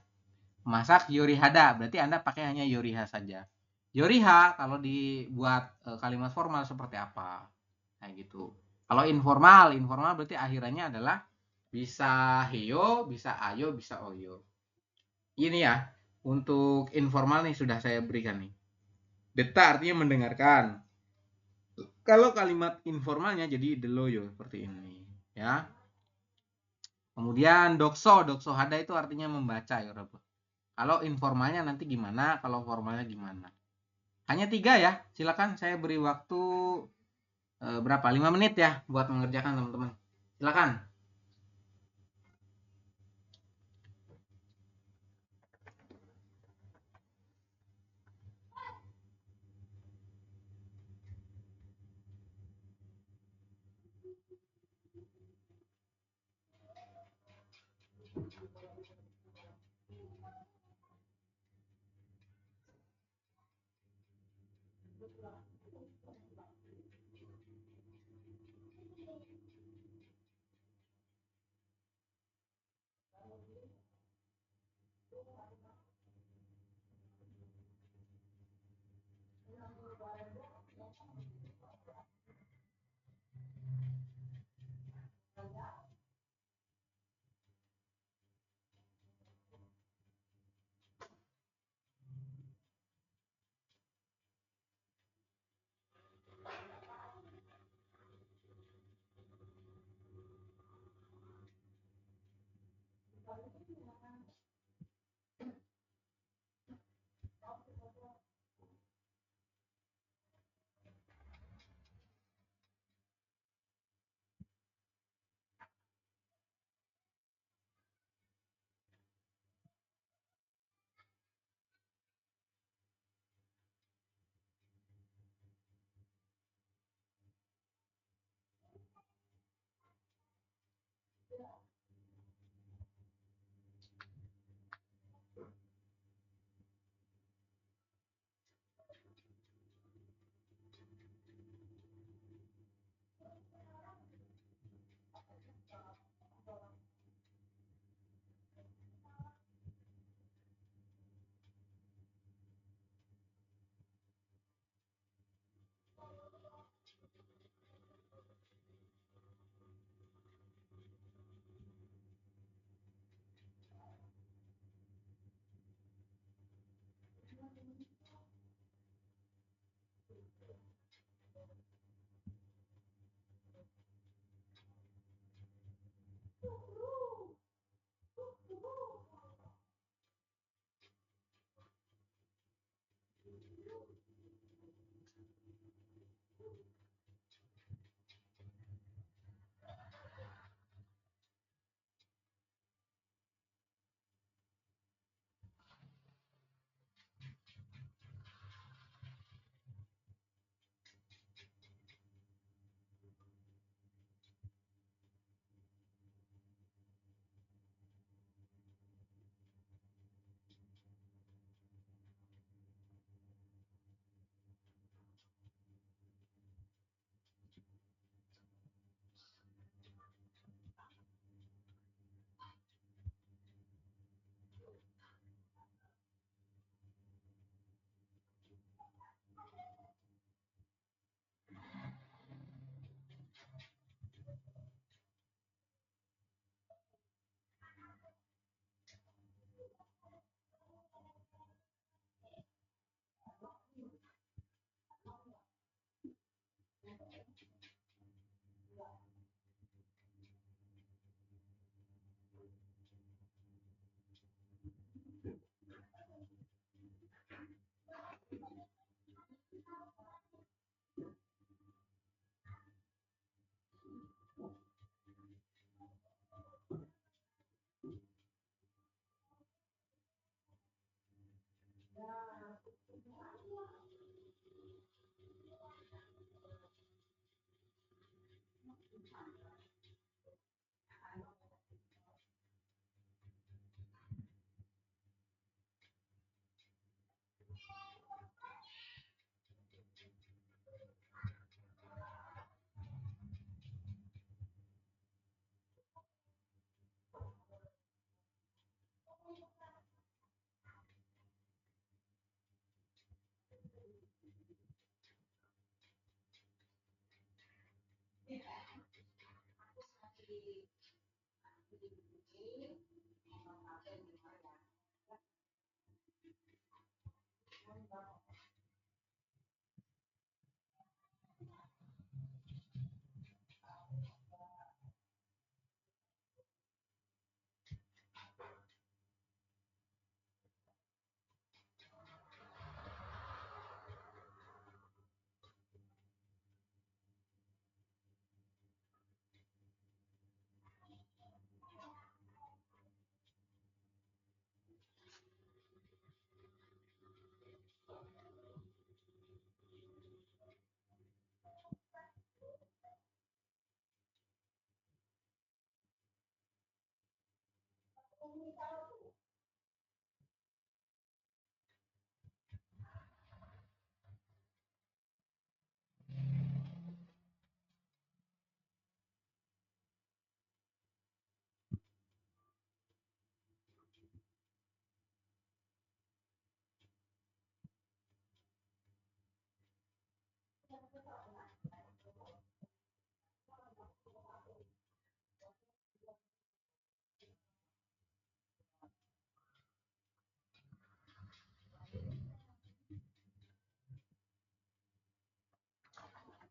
Memasak yorihada, berarti Anda pakai hanya yoriha saja. Yoriha kalau dibuat kalimat formal seperti apa? Nah, gitu. Kalau informal berarti akhirannya adalah bisa heyo, bisa ayo, bisa oyo. Ini ya, untuk informal nih sudah saya berikan nih. Deta artinya mendengarkan. Kalau kalimat informalnya jadi deloyo seperti ini, ya. Kemudian dokso hada itu artinya membaca ya, Rabu. Kalau informalnya nanti gimana, kalau formalnya gimana. Hanya 3 ya, silakan saya beri waktu berapa? 5 menit ya buat mengerjakan teman-teman. Silakan.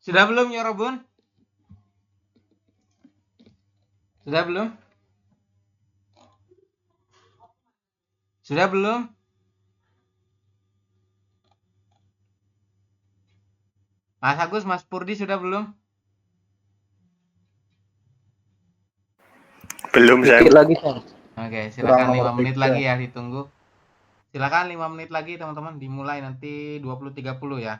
Sudah belum ya Robun? Sudah belum? Sudah belum? Mas Agus, Mas Purdi sudah belum? Belum Sam. Dikit lagi, Sam. Oke, silakan Kurang 5 nomor menit 3. lagi ya ditunggu. Silakan 5 menit lagi teman-teman, dimulai nanti 20.30 ya.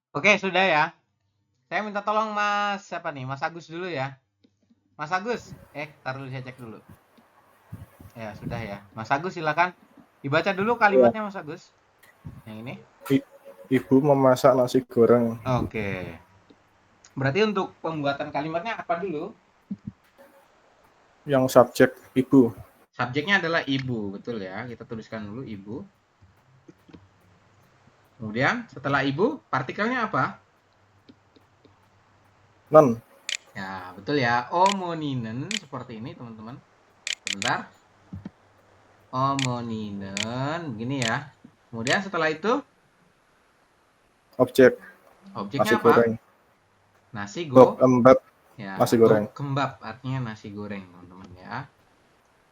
Oke, sudah ya. Saya minta tolong Mas siapa nih? Mas Agus dulu ya. Mas Agus, taruh dulu saya cek dulu. Ya, sudah ya. Mas Agus silakan. Dibaca dulu kalimatnya Mas Agus. Yang ini. Ibu memasak nasi goreng. Oke. Berarti untuk pembuatan kalimatnya apa dulu? Yang subjek ibu. Subjeknya adalah ibu, betul ya. Kita tuliskan dulu ibu. Kemudian setelah ibu, partikelnya apa? Non. Ya, betul ya. Omoninen seperti ini, teman-teman. Sebentar. Omoninen, begini ya. Kemudian setelah itu Objek. objeknya Nasi apa? goreng. Nasi Bok embab ya, nasi goreng. Bokembab artinya nasi goreng, teman-teman ya.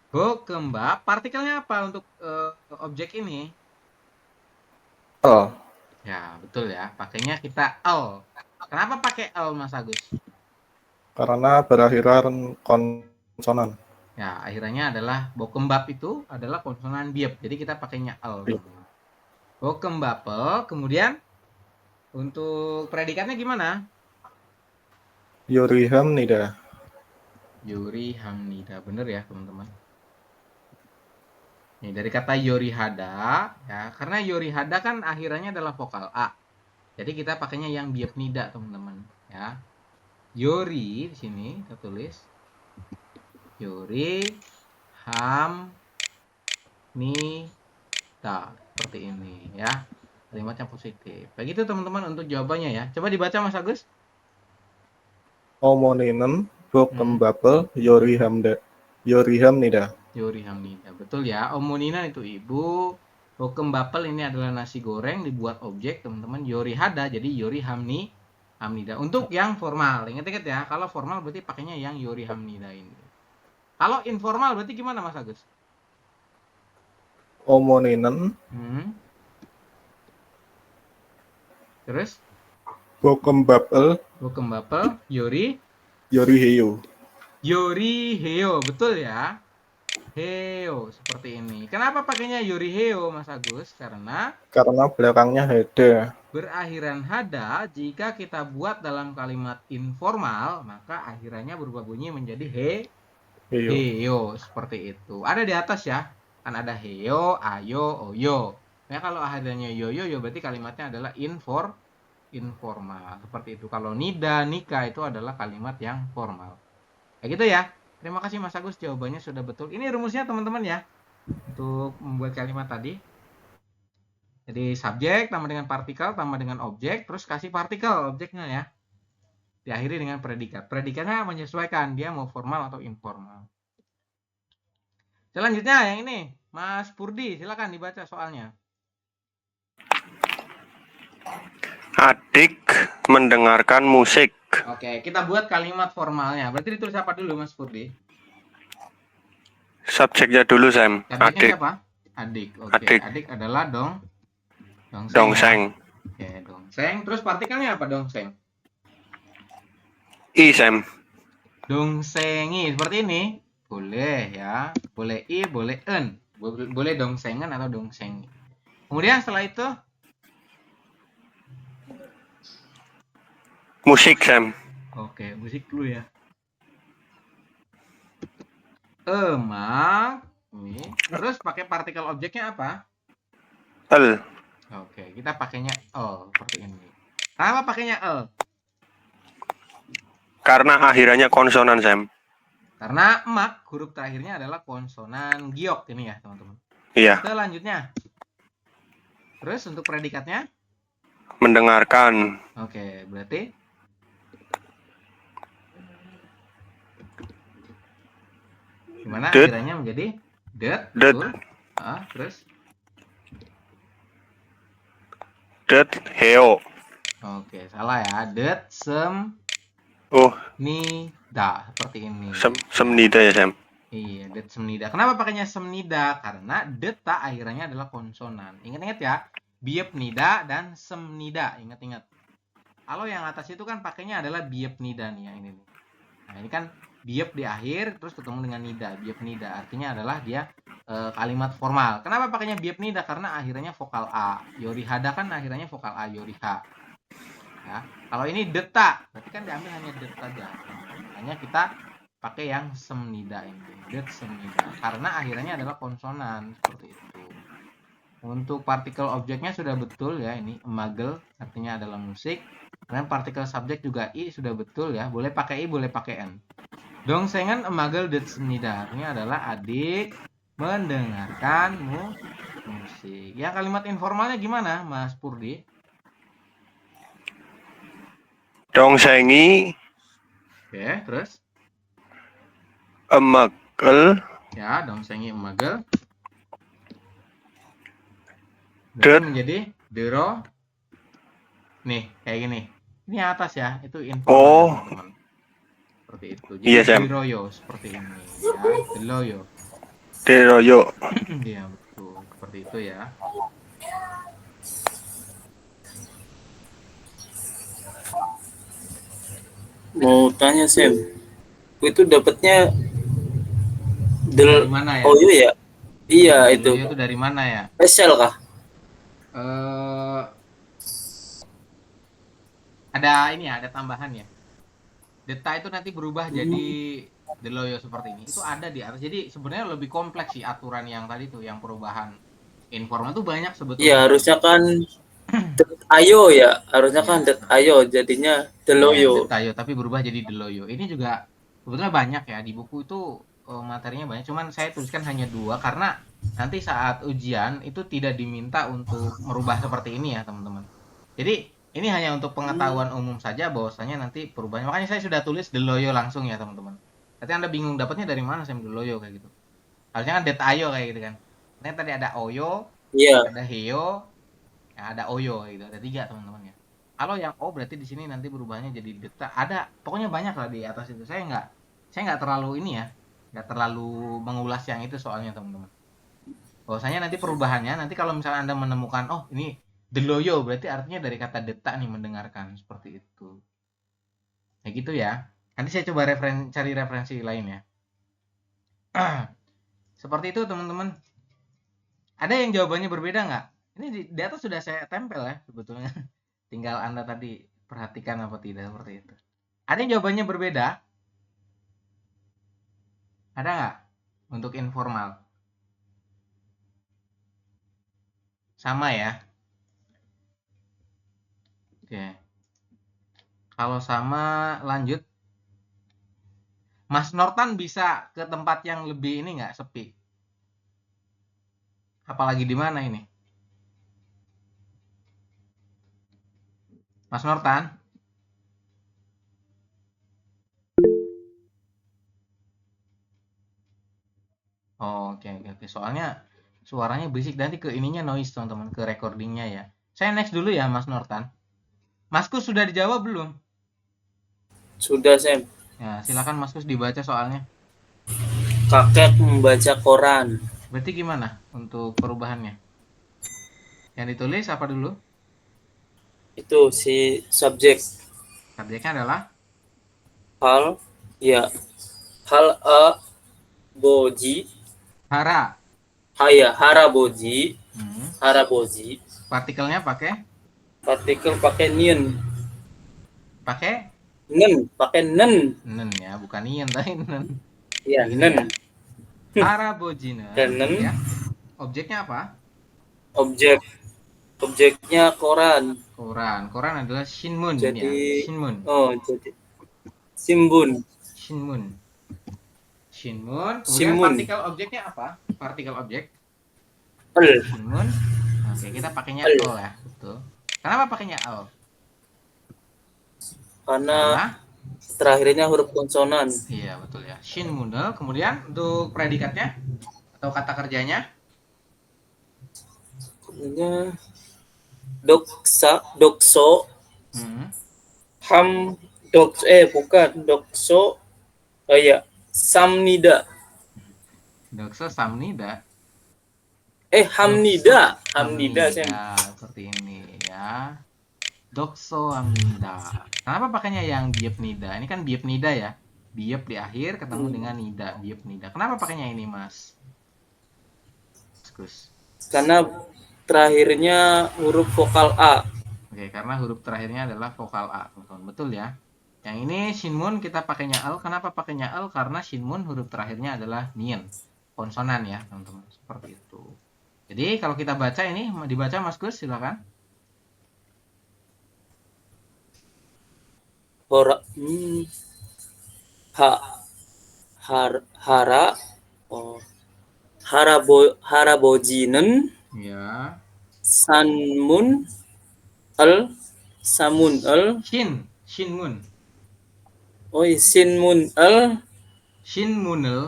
Bokembab, partikelnya apa untuk objek ini? L. Ya, betul ya. Pakainya kita L. Kenapa pakai L, Mas Agus? Karena berakhiran konsonan. Ya, akhirnya adalah bokembab itu adalah konsonan biep. Jadi kita pakainya L. teman-teman. Bokembapel, kemudian untuk predikatnya gimana? Yuri Hamnida. Yuri Hamnida, bener ya teman-teman. Nih dari kata Yori Hada, ya karena Yori Hada kan akhirannya adalah vokal A. Jadi kita pakainya yang biep nida teman-teman, ya. Yori di sini kita tulis Yori Hamnida seperti ini, ya. Kalimat yang positif. Begitu teman-teman untuk jawabannya ya. Coba dibaca Mas Agus. Omoninem bok embabel Yuri Hamnida. Yuri Hamnida. Yori Hamnida. Betul ya. Omonina itu ibu. Bokembapel ini adalah nasi goreng dibuat objek teman-teman. Yori Hada jadi Yori Hamnida. Untuk yang formal. Ingat-ingat ya. Kalau formal berarti pakainya yang Yori Hamnida ini. Kalau informal berarti gimana Mas Agus? Omoninem Terus? bokembabel Bokembapel Yori Heyo. Yori Heo. Betul ya. Heo seperti ini. Kenapa pakainya Yori Heo Mas Agus? Karena belakangnya heda. berakhiran hada jika kita buat dalam kalimat informal maka akhirannya berubah bunyi menjadi Heyo. heo seperti itu. Ada di atas ya. Kan ada heo, ayo, oyo. Ya kalau akhirannya yoyo yo berarti kalimatnya adalah informal seperti itu. Kalau nida, nika itu adalah kalimat yang formal. Kayak gitu ya. Terima kasih Mas Agus, jawabannya sudah betul. Ini rumusnya teman-teman ya untuk membuat kalimat tadi. Jadi subjek tambah dengan partikel tambah dengan objek, terus kasih partikel objeknya ya. Diakhiri dengan predikat. Predikatnya menyesuaikan dia mau formal atau informal. Selanjutnya yang ini, Mas Purdi, silakan dibaca soalnya. Adik mendengarkan musik. Oke, kita buat kalimat formalnya. Berarti ditulis apa dulu Mas Purdi? Subjeknya dulu, Sam. Subjeknya Adik. siapa? Adik. Oke, adik adalah dongseng. Dongseng. Oke, dongseng. Terus partikelnya apa dongseng? I, Sam. Dongsengi seperti ini. Boleh ya. Boleh i, boleh en. Boleh dongsengan atau dongsengi. Kemudian setelah itu Musik, Sam. oke, musik dulu ya. Emak. Ini. Terus pakai partikel objeknya apa? L. Oke, kita pakainya L seperti ini. Kenapa pakainya L? Karena akhirannya konsonan, Sam. Karena emak huruf terakhirnya adalah konsonan giok ini ya, teman-teman. Iya. Selanjutnya. Terus untuk predikatnya? Mendengarkan. Oke, berarti gimana Det. akhirnya menjadi det. Det. Betul. Terus? Det. Heo. Oke, salah ya. Det sem Oh, nida seperti ini. semnida ya, Sam. Iya, det semnida. Kenapa pakainya semnida? Karena deta akhirannya adalah konsonan. Ingat-ingat ya, biep nida dan semnida. Ingat-ingat. Kalau yang atas itu kan pakainya adalah biep nida nih ya ini. Nah, ini kan biep di akhir terus ketemu dengan nida, biep nida. Artinya adalah dia kalimat formal. Kenapa pakainya biep nida? Karena akhirannya vokal A. Yorihada kan akhirannya vokal A, yoriha. Ya. Kalau ini deta, berarti kan diambil hanya det saja. Hanya kita pakai yang semnida ini, det semnida. Karena akhirannya adalah konsonan seperti itu. Untuk partikel objeknya sudah betul ya, ini emagel artinya adalah musik. Kemudian partikel subjek juga i sudah betul ya, boleh pakai i, boleh pakai n. Dongsengan emagel det semnida artinya adalah adik mendengarkan musik. Ya kalimat informalnya gimana, Mas Purdi? Dongsengi Oke, terus? emagel Ya, dongsengi emagel. Det. Menjadi dero. Nih, kayak gini. Ini atas ya, itu informal Oh. ya, teman-teman. Seperti itu. Jadi Iya, Sam. Deloyo seperti ini ya, Deloyo. Deroyo. Iya, betul. Seperti itu ya. Mau tanya Sam, itu dapatnya Dari mana ya? Oh iya ya? Iya itu. Deloyo itu dari mana ya? Spesial kah? Ada ini ya, ada tambahan ya. Deta itu nanti berubah jadi Deloyo seperti ini. Itu ada di atas. Jadi sebenarnya lebih kompleks sih aturan yang tadi tuh, yang perubahan informal tuh banyak sebetulnya. Iya, harusnya kan ayo ya, harusnya kan ayo jadinya Deloyo. Detayo, tapi berubah jadi Deloyo. Ini juga sebetulnya banyak ya di buku itu, materinya banyak. Cuman saya tuliskan hanya 2 karena nanti saat ujian itu tidak diminta untuk merubah seperti ini ya teman-teman. Jadi ini hanya untuk pengetahuan umum saja bahwasanya nanti perubahannya. Makanya saya sudah tulis Deloyo langsung ya teman-teman. Nanti Anda bingung dapatnya dari mana saya Deloyo kayak gitu. Harusnya kan Detayo kayak gitu kan. Ini tadi ada Oyo, Iya. ada Heyo, ya ada Oyo gitu. Ada 3 teman-teman ya. Kalau yang O berarti di sini nanti berubahnya jadi Deta. Ada pokoknya banyak lah di atas itu. Saya nggak terlalu ini ya. Nggak terlalu mengulas yang itu soalnya teman-teman. Bahwasanya nanti perubahannya nanti kalau misalnya Anda menemukan oh ini Deloyo berarti artinya dari kata deta nih, mendengarkan, seperti itu. Ya gitu ya. Nanti saya coba cari referensi lain ya. Seperti itu teman-teman. Ada yang jawabannya berbeda nggak? Ini di atas sudah saya tempel ya sebetulnya. Tinggal Anda tadi perhatikan apa tidak seperti itu. Ada yang jawabannya berbeda? Ada nggak? Untuk informal. Sama ya. Oke. Kalau sama lanjut. Mas Nortan bisa ke tempat yang lebih ini nggak, sepi? Apalagi di mana ini? Mas Nortan? Oh, oke. Soalnya suaranya berisik, nanti ke ininya noise teman-teman, ke recordingnya ya. Saya next dulu ya Mas Nortan. Maskus sudah dijawab belum? Sudah Sam. Ya, silakan Maskus dibaca soalnya. Kakek membaca koran. Berarti gimana untuk perubahannya? Yang ditulis apa dulu? Itu si subjek. Subjeknya adalah Hal ya. Hal a boji. hara. Haya haraboji. Hmm. Haraboji. Partikelnya pakai Partikel pakai nien. pakai Nen, pakai nen. nen ya, bukan ien tapi nen. Iya, Ini nen. ya. Harabojina. Dan nen. Ya. Objeknya apa? Objeknya koran. Koran adalah shinmun Jadi ya. Shinmun. jadi simbun. Kemudian Shinmun. partikel objeknya apa? Partikel objek El. shinmun. Oke, kita pakainya El. el ya, betul. Kenapa pakainya el? Karena Karena terakhirnya huruf konsonan. iya betul ya. Shinmunel. Kemudian untuk predikatnya atau kata kerjanya Kemudian dokso, hmm. bukan dokso, ya samnida, Dokso samnida. hamnida Hamnida, Sam. seperti ini ya. Dokso hamnida. Kenapa pakainya yang biep nida? Ini kan biep nida ya. Biep di akhir ketemu dengan nida, biep nida. Kenapa pakainya ini, Mas? Gus. Karena terakhirnya huruf vokal A. Oke, karena huruf terakhirnya adalah vokal A, teman-teman. Betul ya. Yang ini shinmun kita pakainya al. Kenapa pakainya al? Karena shinmun huruf terakhirnya adalah nien, konsonan ya, teman-teman. Seperti itu. Jadi kalau kita baca ini, dibaca Mas Gus, silakan. Harabojinen Ya. samun el Shinmun. sinmun el Shinmunel.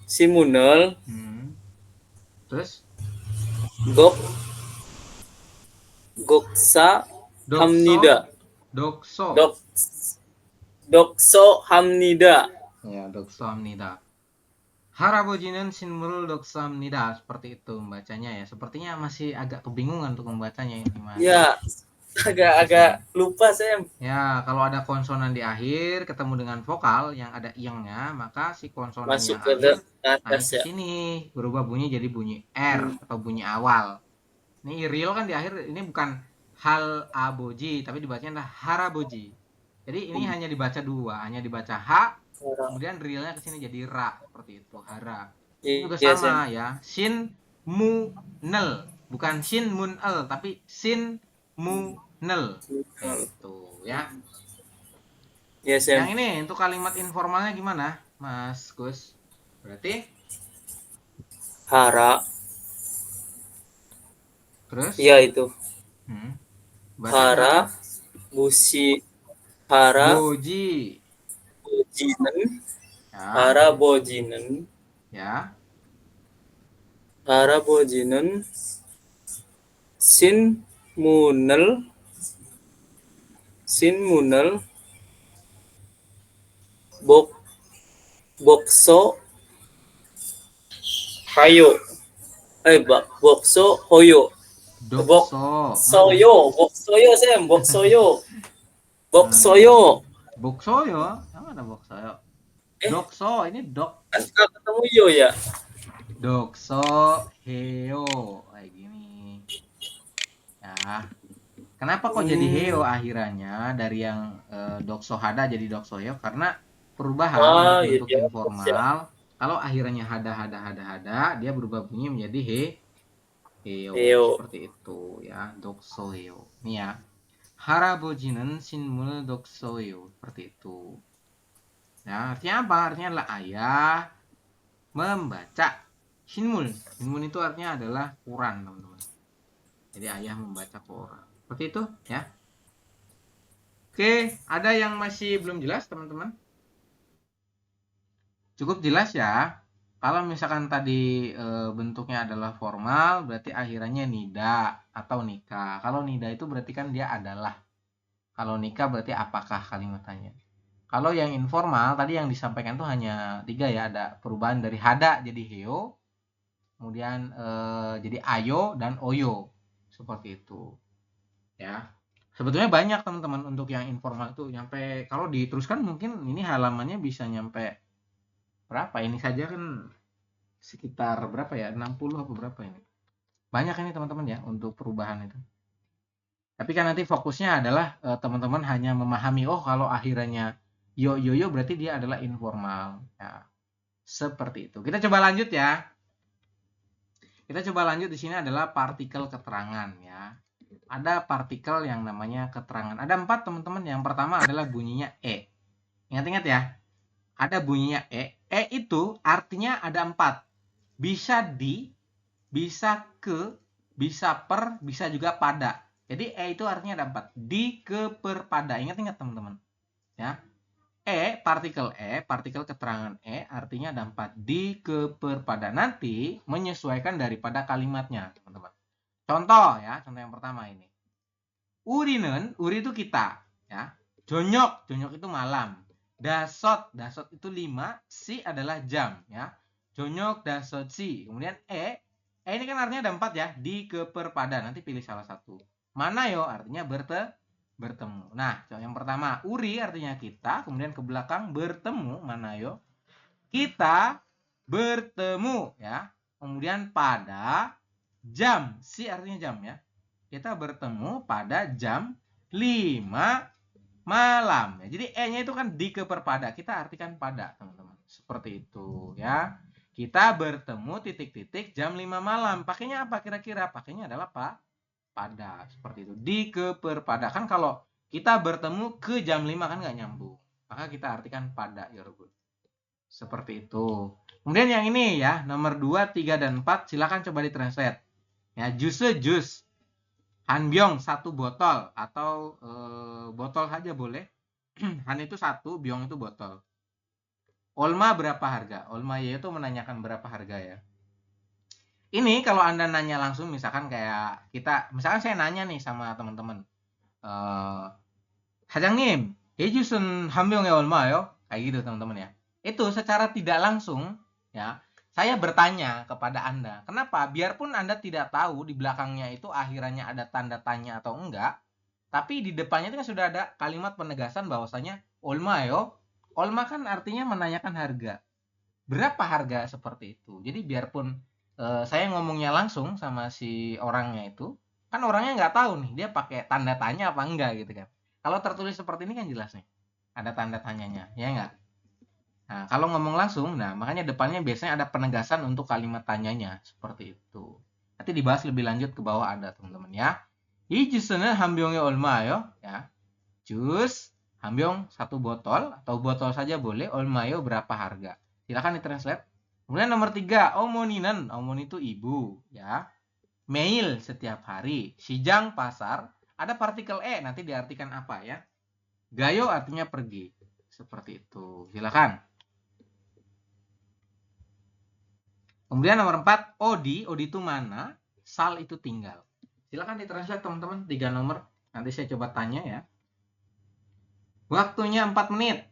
simunel Terus goksa Hamnida. dokso. Dokso Hamnida. Ya, dokso hamnida. Haraboji는 sinmul dokso hamnida. Seperti itu membacanya ya. Sepertinya masih agak kebingungan untuk membacanya ini, Mas. Ya, agak lupa saya. Ya, kalau ada konsonan di akhir ketemu dengan vokal yang ada iengnya, maka si konsonan Masuk yang ke akhir naik atas ke ya. sini, berubah bunyi jadi bunyi R atau bunyi awal. Ini real kan di akhir, ini bukan hal aboji, tapi dibacanya adalah haraboji. Jadi ini hanya dibaca dua, hanya dibaca H, kemudian realnya ke sini jadi ra, seperti itu, hara. Ini juga Iya, sama ya, sin mu nel, bukan sin mun el, tapi sin mu nel. Itu ya. Iya, Sam. Yang ini untuk kalimat informalnya gimana, Mas Gus? Berarti Hara. terus Iya itu. Bahasa Hara, apa? busi, hara, Boji. bojinen, Ya. hara bojinen, Ya. hara bojinen, sin munel, bokso, hayo, bokso, hoyo, Dokso. boksoyo, Sam, boksoyo, Boksoyo. Yang mana boksoyo? Dokso, ini dok. kan ketemu yo ya. Dokso heo kayak gini. Ya. Kenapa kok jadi heo akhirannya dari yang dokso hada jadi dokso heo? Karena perubahan bentuk iya. informal. Kalau akhirannya hada, dia berubah bunyi menjadi heo. Seperti itu ya, dokso heo. Ini ya. Haraboji는 신문을 독서해요. Seperti itu. Ya, artinya apa? Artinya adalah ayah membaca sinmul. Sinmul itu artinya adalah Quran, teman-teman. Jadi ayah membaca Quran. Seperti itu, ya. Oke, ada yang masih belum jelas, teman-teman? Cukup jelas ya. Kalau misalkan tadi bentuknya adalah formal, berarti akhirannya nida atau nikah. Kalau nida itu berarti kan dia adalah. Kalau nikah berarti apakah kalimatnya. Kalau yang informal, tadi yang disampaikan tuh hanya 3 ya. Ada perubahan dari hada jadi heo, kemudian jadi ayo dan oyo. Seperti itu. Ya. Sebetulnya banyak teman-teman untuk yang informal itu. Nyampe, kalau diteruskan mungkin ini halamannya bisa nyampe berapa? Ini saja kan sekitar berapa ya? 60 apa berapa ini? Banyak ini teman-teman ya untuk perubahan itu. Tapi kan nanti fokusnya adalah teman-teman hanya memahami, oh kalau akhirannya yo berarti dia adalah informal. Ya. Seperti itu. Kita coba lanjut ya. Kita coba lanjut, di sini adalah partikel keterangan ya. Ada partikel yang namanya keterangan. Ada 4 teman-teman. Yang pertama adalah bunyinya e. Ingat-ingat ya. Ada bunyinya e. E itu artinya ada 4. Bisa di, bisa ke, bisa per, bisa juga pada. Jadi e itu artinya ada 4. Di, ke, per, pada. Ingat-ingat teman-teman. Ya. Partikel keterangan e artinya ada 4. Di, ke, per, pada. Nanti menyesuaikan daripada kalimatnya, teman-teman. Contoh ya, contoh yang pertama ini. Uri itu kita, ya. Jonyok itu malam. Dasot itu 5, si adalah jam, ya. Jonyok, dasot, si. Kemudian e ini kan artinya ada 4 ya. Di, ke, per, pada. Nanti pilih salah satu. Mana yo artinya bertemu. Nah, yang pertama, uri artinya kita, kemudian ke belakang bertemu, mana yo? Kita bertemu, ya. Kemudian pada jam, si artinya jam ya. Kita bertemu pada jam 5 malam. Ya. Jadi e-nya itu kan di, ke, per, pada. Kita artikan pada, teman-teman. Seperti itu ya. Kita bertemu titik-titik jam 5 malam. Pakainya apa kira-kira? Pakainya adalah pada. Seperti itu. Di, ke, per, pada. Kan kalau kita bertemu ke jam 5 kan nggak nyambung. Maka kita artikan pada. Ya, seperti itu. Kemudian yang ini ya. Nomor 2, 3, dan 4. Silakan coba ditranslate. Ya, jus. Hanbyong 1 botol. Atau botol saja boleh. Han itu 1, byong itu botol. Olma berapa harga? Olma ya itu menanyakan berapa harga ya. Ini kalau Anda nanya langsung, misalkan kayak kita, misalkan saya nanya nih sama teman-teman, 사장님, 이 주스는 한 병에 얼마예요? Kayak gitu teman-teman ya. Itu secara tidak langsung ya, saya bertanya kepada Anda. Kenapa? Biarpun Anda tidak tahu di belakangnya itu akhirannya ada tanda tanya atau enggak, tapi di depannya itu kan sudah ada kalimat penegasan bahwasanya 얼마예요? Olma kan artinya menanyakan harga. Berapa harga seperti itu. Jadi biarpun saya ngomongnya langsung sama si orangnya itu, kan orangnya nggak tahu nih dia pakai tanda tanya apa enggak gitu kan. Kalau tertulis seperti ini kan jelas nih, ada tanda tanyanya, ya enggak? Nah, kalau ngomong langsung, nah makanya depannya biasanya ada penegasan untuk kalimat tanyanya, seperti itu. Nanti dibahas lebih lanjut ke bawah ada teman-teman ya. 이 주스는 한 병에 얼마예요? Ya. Jus hambyong satu botol atau botol saja boleh. Olmayo berapa harga? Silakan ditranslate. Kemudian nomor 3, omoninan. Omoni itu ibu, ya. Mail setiap hari. Sijang pasar. Ada partikel e, nanti diartikan apa ya? Gayo artinya pergi. Seperti itu. Silakan. Kemudian nomor 4, odi. Odi itu mana? Sal itu tinggal. Silakan ditranslate teman-teman. 3 nomor. Nanti saya coba tanya ya. Waktunya 4 menit.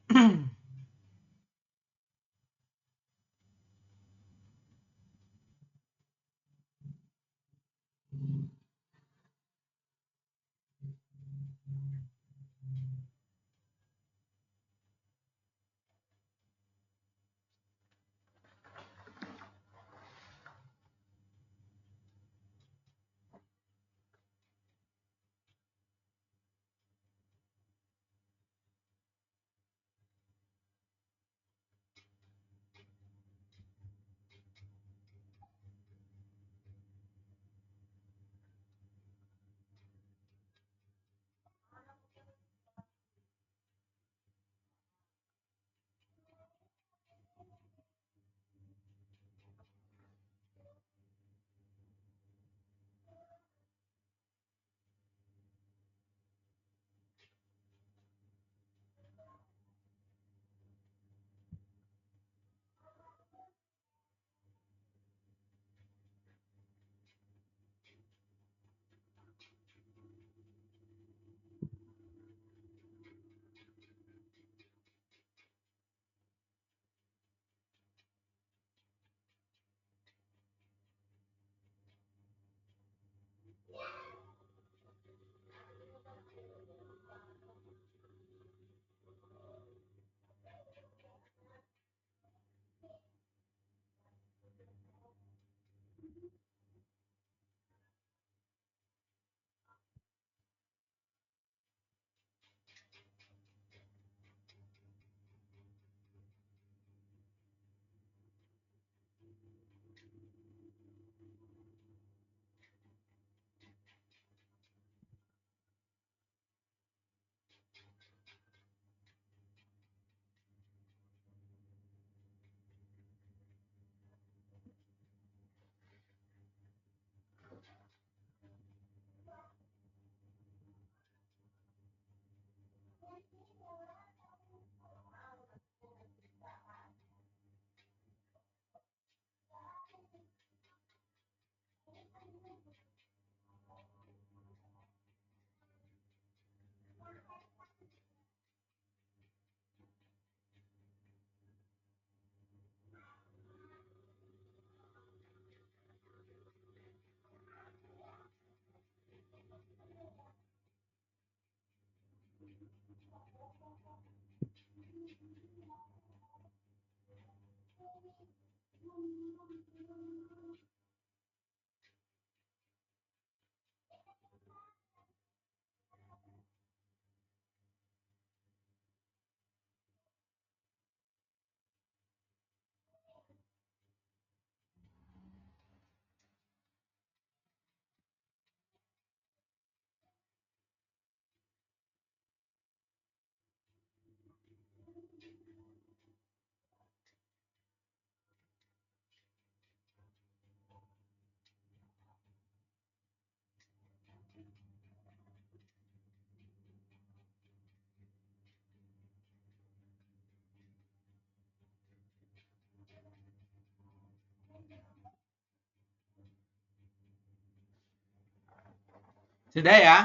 Sudah ya?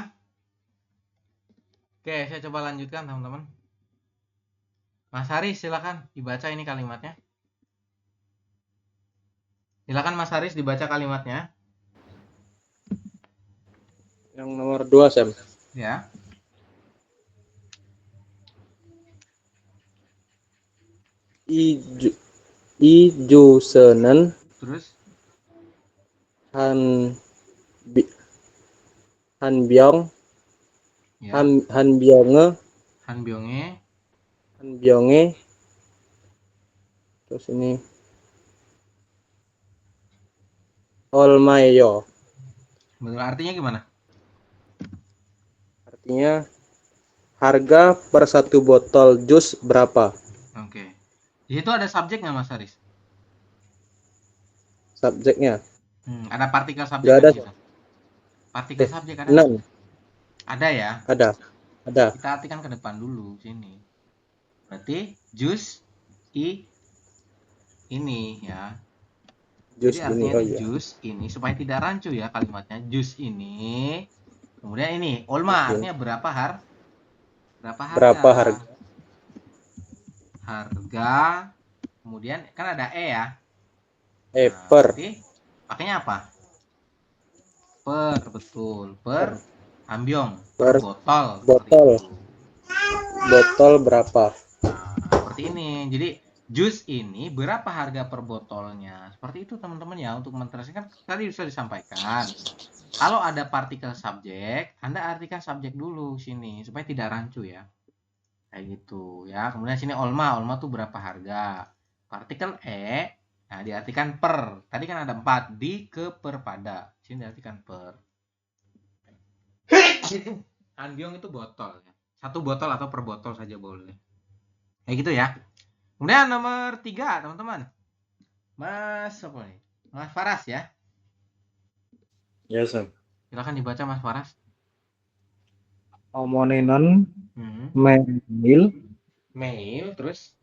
Oke, saya coba lanjutkan teman-teman. Mas Haris, silakan dibaca ini kalimatnya. Silakan Mas Haris dibaca kalimatnya. Yang nomor 2, Sam. Ya. Ijusenen Terus han hanbyong ya. hanbyonge Hanbyonge terus ini olmayo. betul, artinya gimana? Artinya harga per 1 botol jus berapa? Oke. Di situ ada subjek nggak Mas Haris? Subjeknya Ada partikel subjek nggak ada. di situ? Partikel subjek ada? None. Ada ya? Ada. Kita artikan ke depan dulu sini. Berarti jus ini ya. Jus Jadi ini, artinya oh iya. jus ini supaya tidak rancu ya kalimatnya. Jus ini. Kemudian ini olma artinya berapa berapa harga? Berapa harga? Harga. Kemudian kan ada E ya. Per. Berarti pakainya apa? Per, betul. Per ambyong. Per botol. Botol. Botol berapa? Nah, seperti ini. Jadi jus ini berapa harga per botolnya? Seperti itu teman-teman ya, untuk mentranslasikan tadi bisa disampaikan. Kalau ada partikel subjek, Anda artikan subjek dulu sini supaya tidak rancu ya. Kayak gitu ya. Kemudian sini olma tuh berapa harga? Partikel E, nah diartikan per. Tadi kan ada 4, di ke per pada. Sini diartikan per. Hanbyong itu botol ya. 1 botol atau per botol saja boleh. Kayak gitu ya. Kemudian nomor 3 teman-teman. Mas apa nih? Mas Faras ya. Ya, Sam. Silakan dibaca Mas Faras. Omoninen mail terus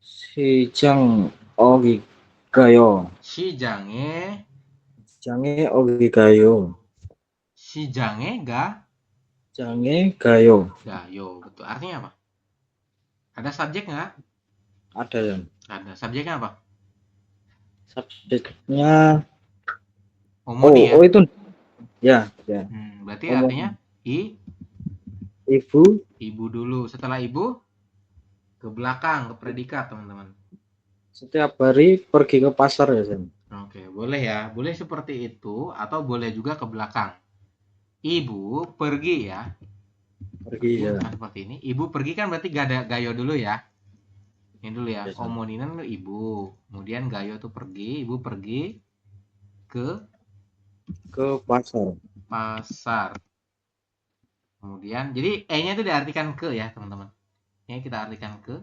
sijang ogi gayo. Shijange Ogi gayo. Shijange Gayo. gayo. Betul. Artinya apa? Ada subjek nggak? Ada yang. Ada. Subjeknya apa? Subjeknya Omoni ya. Oh itu. Ya. Berarti Omoni. artinya ibu dulu. Setelah ibu ke belakang, ke predikat teman-teman. Setiap hari pergi ke pasar ya, Sam. Oke, boleh ya. Boleh seperti itu atau boleh juga ke belakang. Ibu pergi ya. Pergi ya. Nah, seperti ini. Ibu pergi kan berarti gayo dulu ya. Ini dulu ya. Yes, Omoninan itu ibu. Kemudian gayo tuh pergi. Ibu pergi ke pasar. Kemudian jadi E-nya itu diartikan ke ya, teman-teman. Ini kita artikan ke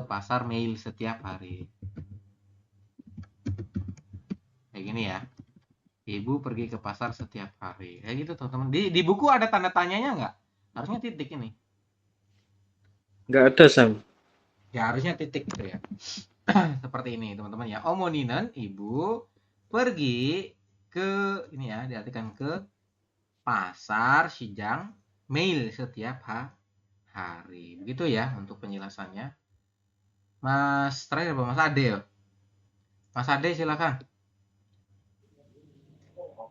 pasar mail setiap hari. Kayak gini ya. Ibu pergi ke pasar setiap hari. Kayak gitu, teman-teman. Di buku ada tanda tanyanya nggak? Harusnya titik ini. Nggak ada, Sam. Ya, harusnya titik gitu ya. Seperti ini, teman-teman ya. Omoninan ibu pergi ke ini ya, diartikan ke pasar Sijang mail setiap hari. Begitu ya untuk penjelasannya. Mas terakhir apa? Mas Ade ya? Mas Ade silakan.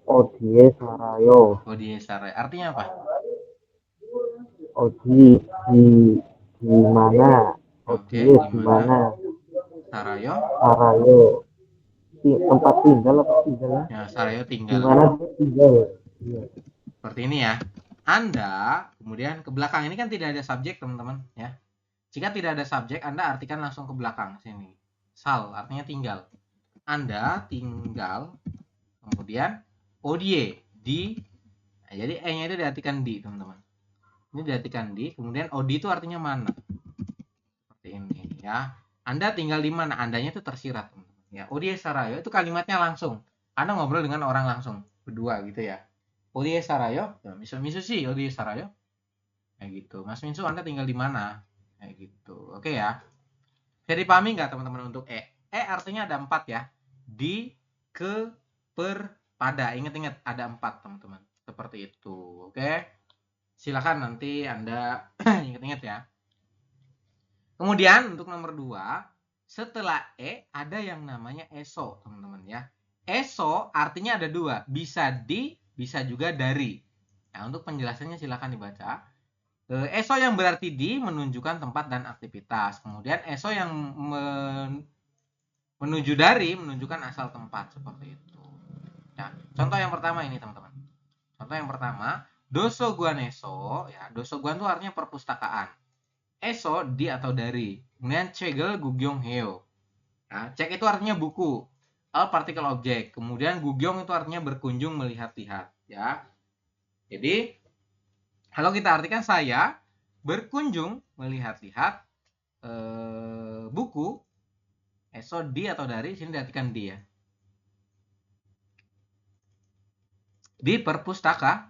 Odie Sarayo. Odie Sarai. Artinya apa? Odie di mana? Oke, Odie di mana? Sarayo. Sarayo. Tempat tinggal apa tinggal? Ya, Sarayo Di tinggal. mana dia tinggal? Iya. Seperti ini ya. Anda kemudian ke belakang ini kan tidak ada subjek, teman-teman ya. Jika tidak ada subjek, Anda artikan langsung ke belakang sini. Sal artinya tinggal. Anda tinggal, kemudian odie di. Nah, jadi E-nya itu diartikan di, teman-teman. Ini diartikan di, kemudian odi itu artinya mana. Seperti ini ya. Anda tinggal di mana? Andanya itu tersirat, teman-teman. Ya, odie Sarayo itu kalimatnya langsung. Anda ngobrol dengan orang langsung, berdua gitu ya. Odie Sarayo, ya, Misu sih Odie Sarayo. Kayak gitu. Mas Minsu, Anda tinggal di mana? Kayak gitu. Oke ya. Bisa dipahami nggak teman-teman untuk E? E artinya ada 4 ya. Di, ke, per, pada. Ingat-ingat ada 4 teman-teman. Seperti itu. Oke. Silakan nanti Anda ingat-ingat ya. Kemudian untuk nomor 2, setelah ada yang namanya eso, teman-teman ya. Eso artinya ada 2, bisa di, bisa juga dari. Nah, untuk penjelasannya silakan dibaca. Eso yang berarti di menunjukkan tempat dan aktivitas. Kemudian eso yang menuju dari menunjukkan asal tempat, seperti itu. Nah, contoh yang pertama ini, teman-teman. Contoh yang pertama, dosoguan eso, ya, dosoguan itu artinya perpustakaan. Eso di atau dari. Kemudian cegel gugyong heo. Nah, cek itu artinya buku. Partikel objek. Kemudian gugyong itu artinya berkunjung, melihat-lihat, ya. Jadi kalau kita artikan saya berkunjung melihat-lihat buku, eso di atau dari, sini diartikan di ya. Di perpustakaan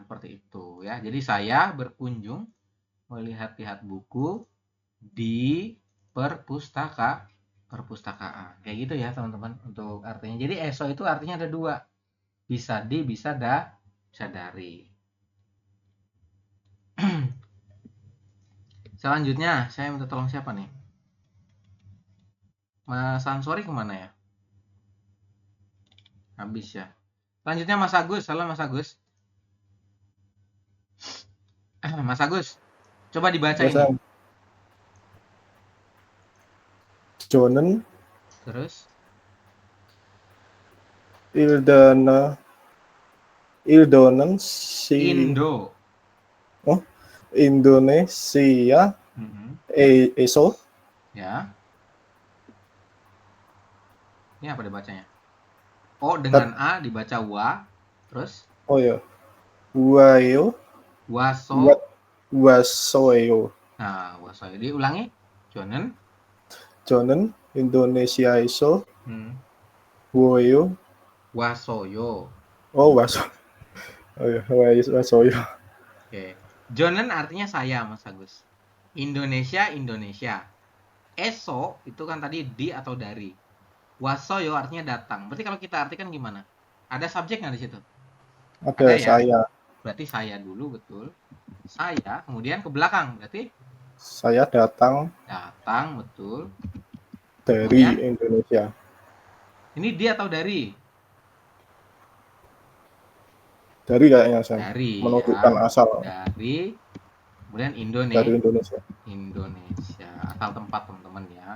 seperti itu ya. Jadi saya berkunjung melihat-lihat buku di perpustakaan. Kayak gitu ya, teman-teman, untuk artinya. Jadi eso itu artinya ada 2. Bisa di, bisa dari. Selanjutnya, saya minta tolong siapa nih? Mas Ansori kemana ya? Habis ya. Selanjutnya Mas Agus. Halo Mas Agus. Mas Agus, coba dibaca Ya, ini. Sam. Jonen Terus Ildonen si Indo. Indonesia eso Ya. Ini apa dibacanya? O dengan A dibaca wa. Terus oh ya wayo waso. wasoyo Nah, waso. Diulangi. Jonen Indonesia eso woyo Wasoyo. oh waso oh ya wasoyo. Oke. Jonen artinya saya, Mas Agus. Indonesia. Eso itu kan tadi di atau dari. Wasoyo artinya datang. Berarti kalau kita artikan gimana? Ada subjek nggak di situ? Ada ya? saya. Berarti saya dulu, betul. Saya, kemudian ke belakang. Berarti saya datang betul. dari Kemudian, Indonesia. Ini di atau dari? Dari kayaknya saya. Dari. Menunjukkan Ya. asal. Dari. Kemudian Dari Indonesia. Asal tempat, teman-teman ya.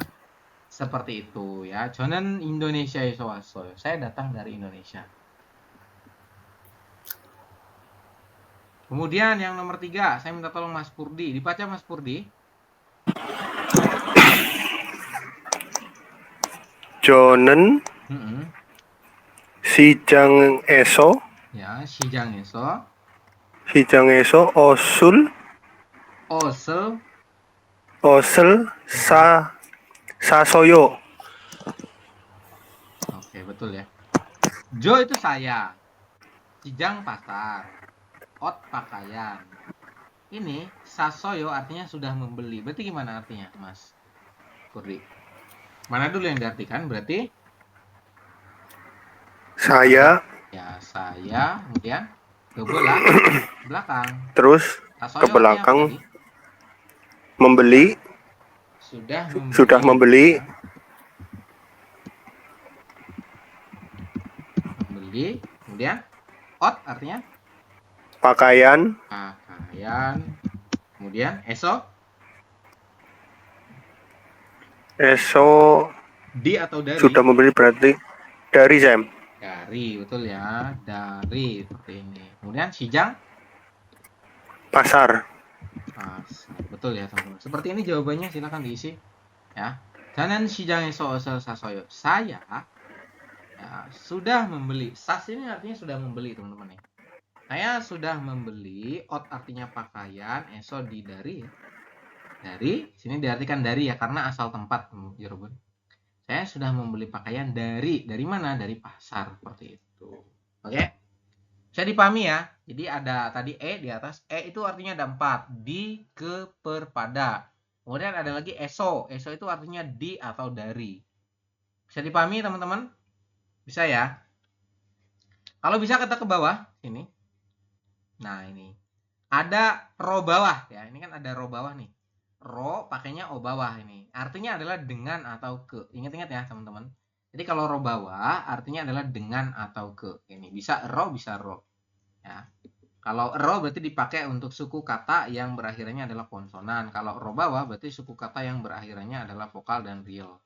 Seperti itu ya. Jonen Indonesia isowaso. Saya datang dari Indonesia. Kemudian yang nomor 3, saya minta tolong Mas Purdi. Dibaca Mas Purdi. Jonen Sijang eso. Ya, Sijang eso. Osel sasoyo. Oke, betul ya. Jo itu saya. Sijang pasar. Ot pakaian. Ini sasoyo artinya sudah membeli. Berarti gimana artinya, Mas Purdi? Mana dulu yang diartikan? Berarti saya. Ya, saya. Kemudian ke belakang. Terus sasoyo ke belakang. Membeli. Sudah membeli. Membeli. Kemudian ot artinya Pakaian. Kemudian eso di atau dari? Sudah membeli berarti dari Sam. Dari, betul ya. Dari, seperti ini. Kemudian sijang Pasar. Betul ya, teman-teman. Seperti ini jawabannya, silakan diisi ya. Janan sijang eso osel sasoyo. Saya ya, sudah membeli. Sas ini artinya sudah membeli, teman-teman ya. Saya sudah membeli. Ot artinya pakaian, eso di dari ya. Dari, sini diartikan dari ya, karena asal tempat, Yorobun. Saya sudah membeli pakaian dari mana? Dari pasar, seperti itu. Oke? Bisa dipahami ya. Jadi ada tadi di atas. Itu artinya ada 4. Di, ke, per, pada. Kemudian ada lagi eso. Eso itu artinya di atau dari. Bisa dipahami teman-teman? Bisa ya? Kalau bisa kita ke bawah. Sini. Nah ini. ada ro bawah ya. Ini kan ada ro bawah nih. Ro pakainya o bawah ini. Artinya adalah dengan atau ke. Ingat-ingat ya teman-teman. Jadi kalau ro bawah artinya adalah dengan atau ke. Ini bisa ro, bisa ro. Ya. Kalau ro berarti dipakai untuk suku kata yang berakhirannya adalah konsonan. Kalau ro bawah berarti suku kata yang berakhirannya adalah vokal dan real.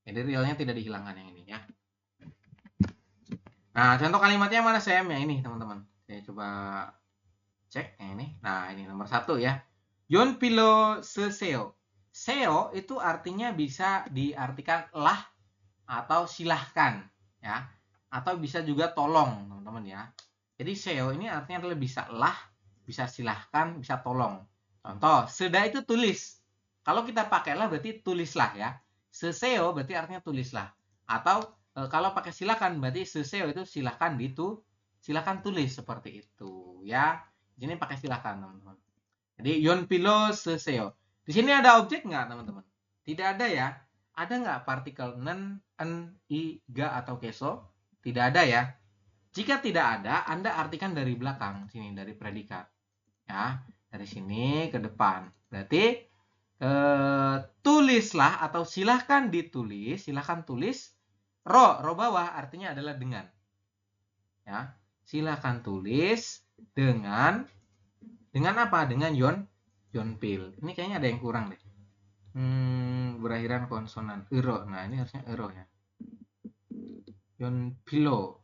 Jadi realnya tidak dihilangkan yang ini ya. Nah, contoh kalimatnya mana Sam? Yang ini teman-teman. Saya coba cek yang ini. Nah, ini nomor 1 ya. Yon pilo seseo. Seo itu artinya bisa diartikan lah atau silahkan ya. Atau bisa juga tolong teman-teman ya. Jadi seo ini artinya adalah bisa lah, bisa silahkan, bisa tolong. Contoh, seda itu tulis. Kalau kita pakai lah berarti tulislah ya. Seseo berarti artinya tulislah. Atau kalau pakai silakan berarti seseo itu silakan silakan tulis seperti itu ya. Ini pakai silakan teman-teman. Jadi yon pilo seseo. Di sini ada objek nggak teman-teman? Tidak ada ya. Ada nggak partikel nen, en, i, ga atau keso? Tidak ada ya. Jika tidak ada, Anda artikan dari belakang sini dari predikat. Ya, dari sini ke depan. Berarti tulislah atau silahkan ditulis, silahkan tulis. Ro bawah artinya adalah dengan. Ya, silahkan tulis dengan apa? Dengan yonpil. Ini kayaknya ada yang kurang deh. Berakhiran konsonan ero. Nah, ini harusnya ero ya. Yonpilo.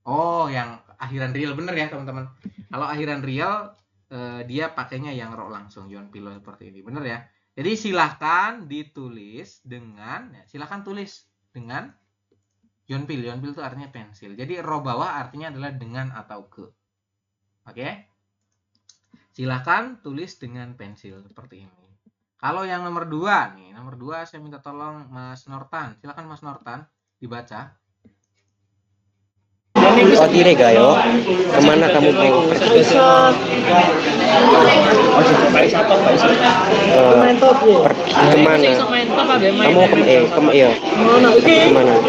Oh, yang akhiran real bener ya, teman-teman. Kalau akhiran real dia pakainya yang ro langsung, yonpilo seperti ini. Bener ya. Jadi silahkan ditulis dengan silahkan tulis dengan yonpil. Yonpil itu artinya pensil. Jadi ro bawah artinya adalah dengan atau ke. Oke? Silahkan tulis dengan pensil seperti ini. Kalau yang nomor 2 nih, nomor 2 saya minta tolong Mas Nortan. Silakan Mas Nortan dibaca. Oh dire gayo, kemana kamu pengen pergi? Pergi kemana? Kamu iya. Kemana?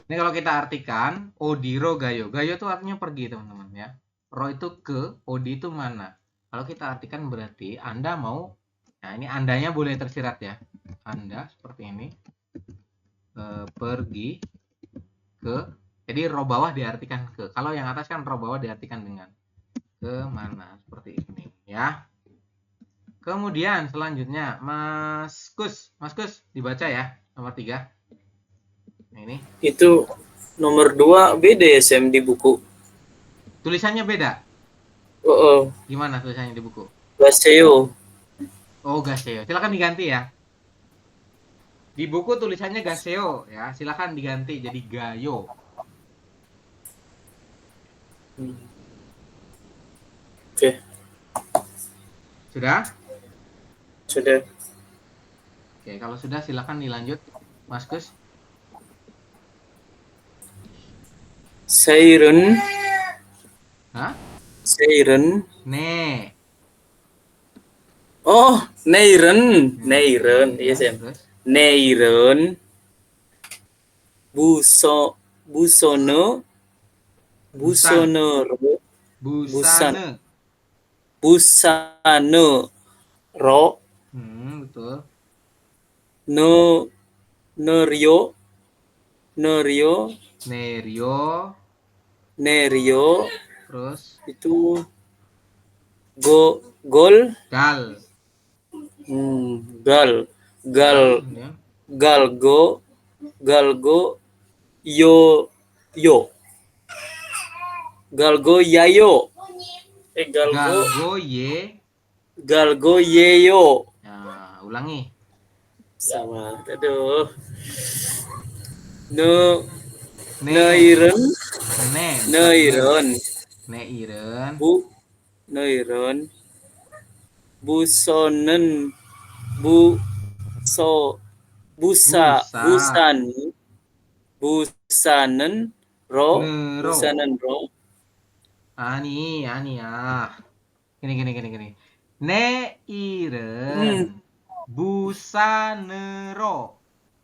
Ini kalau kita artikan odiro gayo. Gayo itu artinya pergi teman-teman ya. Ro itu ke, odi itu mana. Kalau kita artikan berarti Anda mau, nah ini Andanya boleh tersirat ya. Anda seperti ini pergi ke. Jadi ro bawah diartikan ke. Kalau yang atas kan ro bawah diartikan dengan ke mana seperti ini ya. Kemudian selanjutnya Mas Kus dibaca ya nomor 3. Nah, ini. Itu nomor 2 beda ya Sam di buku. Tulisannya beda. Oh. Gimana tulisannya di buku? Gaseo. Oh, gaseo. Silakan diganti ya. Di buku tulisannya gaseo ya. Silakan diganti jadi gayo. Oke. Sudah? Sudah. Oke, kalau sudah silakan dilanjut Mas Kus. Siren. Hah? Siren. Ne. Oh, Neiren. Iya Sam. Neiren. Busonero. Busane. Ro. Betul. Nerio. Terus Itu gol. gal. Ya. Galgo. Yo. Galgo yayo. Galgo yeyo. Nah, ulangi. Sama. Aduh. Neiren. Busonen. Busanen ro. Ani ya. Gini. Neiren. Busanero.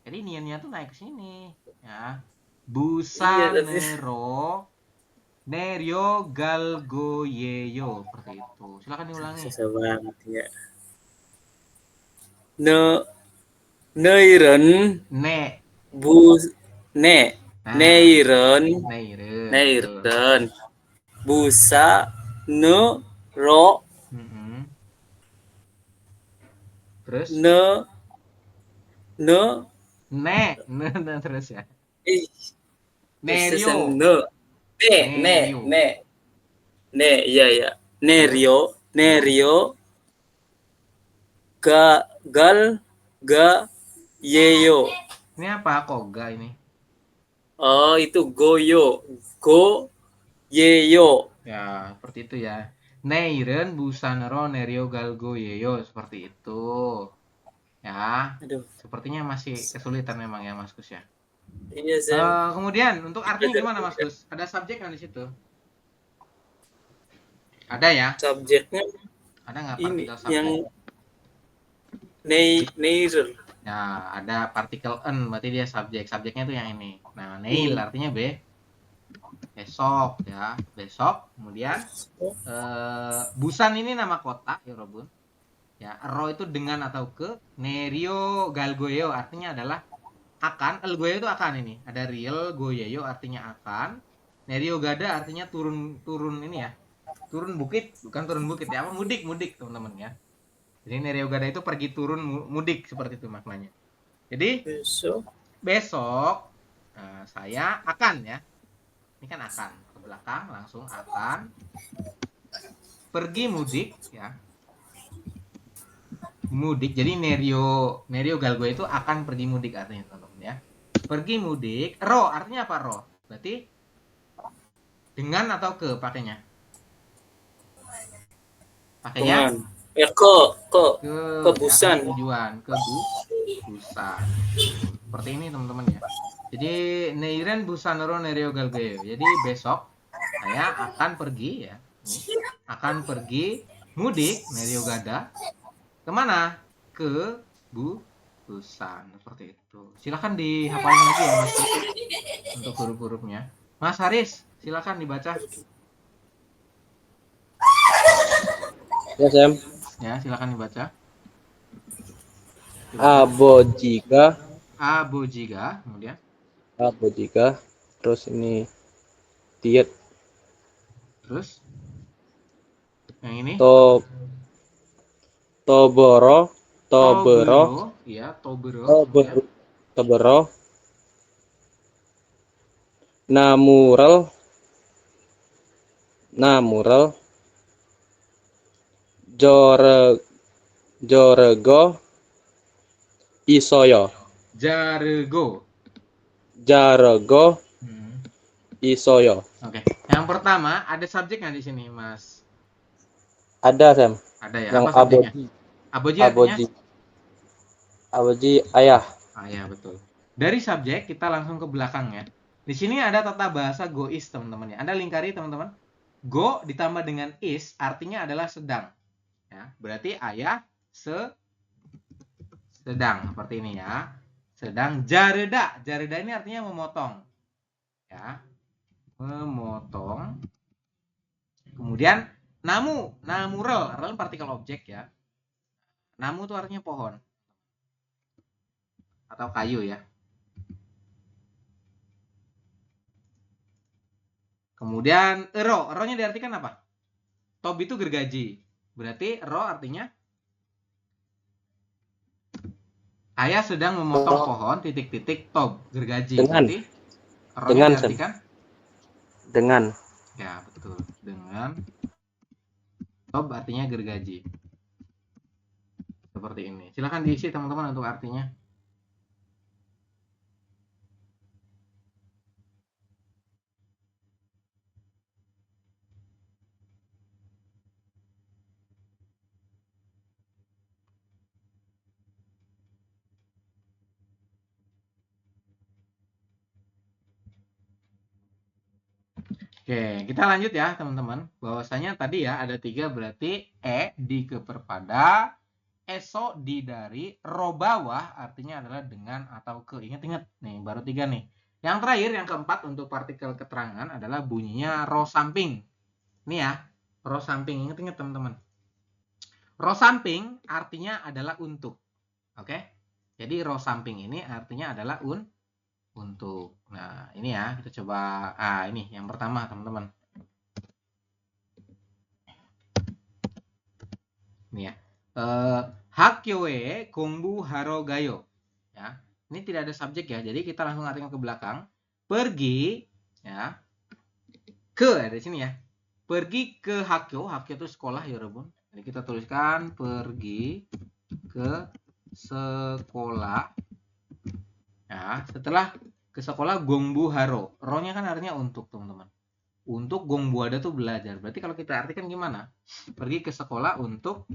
Jadi niannya tuh naik ke sini ya. Busanero. Nerio Galgoyeyo seperti itu. Silakan diulangi. Susah banget ya. Neiren Ne. bu ne Nah, neiren Neiren. Betul. neiren busa ne ro Mm-mm. Terus ne terus ya. ih Nerio. ne iya ya Terus nerio gal ga yeyo. ini apa? Koga ini. Oh, itu goyo yeyo. Ya, seperti itu ya. Neiren Busanero Nerio Galgoyeyo seperti itu. Ya. Aduh, Sepertinya masih kesulitan memang ya Mas Gus ya. iya Sam. Kemudian untuk artinya gimana Mas Gus? Ada subjek nggak di situ? Ada ya? Subjeknya Ada nggak ini partikel subjek? yang neiren. Ya, ada partikel en, berarti dia subjek. Subjeknya tuh yang ini. Nah, neil artinya besok ya, besok. Kemudian Busan ini nama kota ya Robun. Ya, ro itu dengan atau ke. Nerio Galgoyo artinya adalah akan. Goyo itu akan ini. Ada real, goyeyo artinya akan. Nerio Gada artinya turun ini ya. Turun bukit, bukan turun bukit ya, apa mudik teman-teman ya. Jadi Nerio Gada itu pergi turun mudik seperti itu maknanya. Jadi besok saya akan ya. Ini kan akan ke belakang langsung akan pergi mudik ya. Mudik. Jadi Nerio Galgo itu akan pergi mudik artinya teman-teman ya. Pergi mudik. Ro artinya apa ro? Berarti dengan atau ke pakainya? Pakainya ke Busan. Tujuan ke Busan. Seperti ini teman-teman ya. Jadi Neiren Busanero Nerio Galgoyo. Jadi besok saya akan pergi ya. Akan pergi mudik Nerio Gada. Kemana? Ke Busan. Seperti itu. Silahkan dihafalin lagi ya Mas untuk huruf-hurufnya. Mas Haris, silahkan dibaca. Ya, Sam. Ya, silakan dibaca. Abojiga, kemudian abojiga. Terus ini diet. terus yang ini Tobero, ya, Tobero. Namural, Jorego, Isoyo. Jarego, Isoyo. Oke. Yang pertama ada subjek nggak di sini, Mas? Ada, Sam. Ada ya. Yang Apa subjeknya? Aboji artinya? Aboji ayah. Ya, betul. Dari subjek kita langsung ke belakang ya. Di sini ada tata bahasa gois teman-teman ya. Anda lingkari teman-teman. Go ditambah dengan is artinya adalah sedang. Ya, berarti ayah sedang seperti ini ya. Sedang jareda ini artinya memotong. Ya. Memotong. Kemudian namural adalah partikel objek ya. Namu itu artinya pohon atau kayu ya. Kemudian ero-nya diartikan apa? Tob itu gergaji. Berarti ero artinya ayah sedang memotong pohon titik-titik tob gergaji. Berarti ero-nya diartikan dengan. Ya, betul. Dengan tob artinya gergaji. Seperti ini. Silahkan diisi teman-teman untuk artinya. Oke, kita lanjut ya teman-teman. Bahwasanya tadi ya ada 3 berarti di keperpada, eso di dari, ro bawah artinya adalah dengan atau ke. Ingat-ingat nih baru 3 nih. Yang terakhir, yang keempat untuk partikel keterangan adalah bunyinya ro samping. Ini ya, ro samping. Ingat-ingat teman-teman. Ro samping artinya adalah untuk. Oke? Jadi ro samping ini artinya adalah untuk. Nah, ini ya, kita coba. Ini yang pertama, teman-teman. Ini ya. Hakyoe gongbu haro gayo. Ya. Ini tidak ada subjek ya. Jadi kita langsung artikan ke belakang. Pergi ya. Ke di sini ya. Pergi ke hakyo. Hakyo itu sekolah ya, Rebun. Jadi kita tuliskan pergi ke sekolah. Ya, setelah ke sekolah gongbu haro. Ro-nya kan artinya untuk, teman-teman. Untuk gongbu ada tuh belajar. Berarti kalau kita artikan gimana? Pergi ke sekolah untuk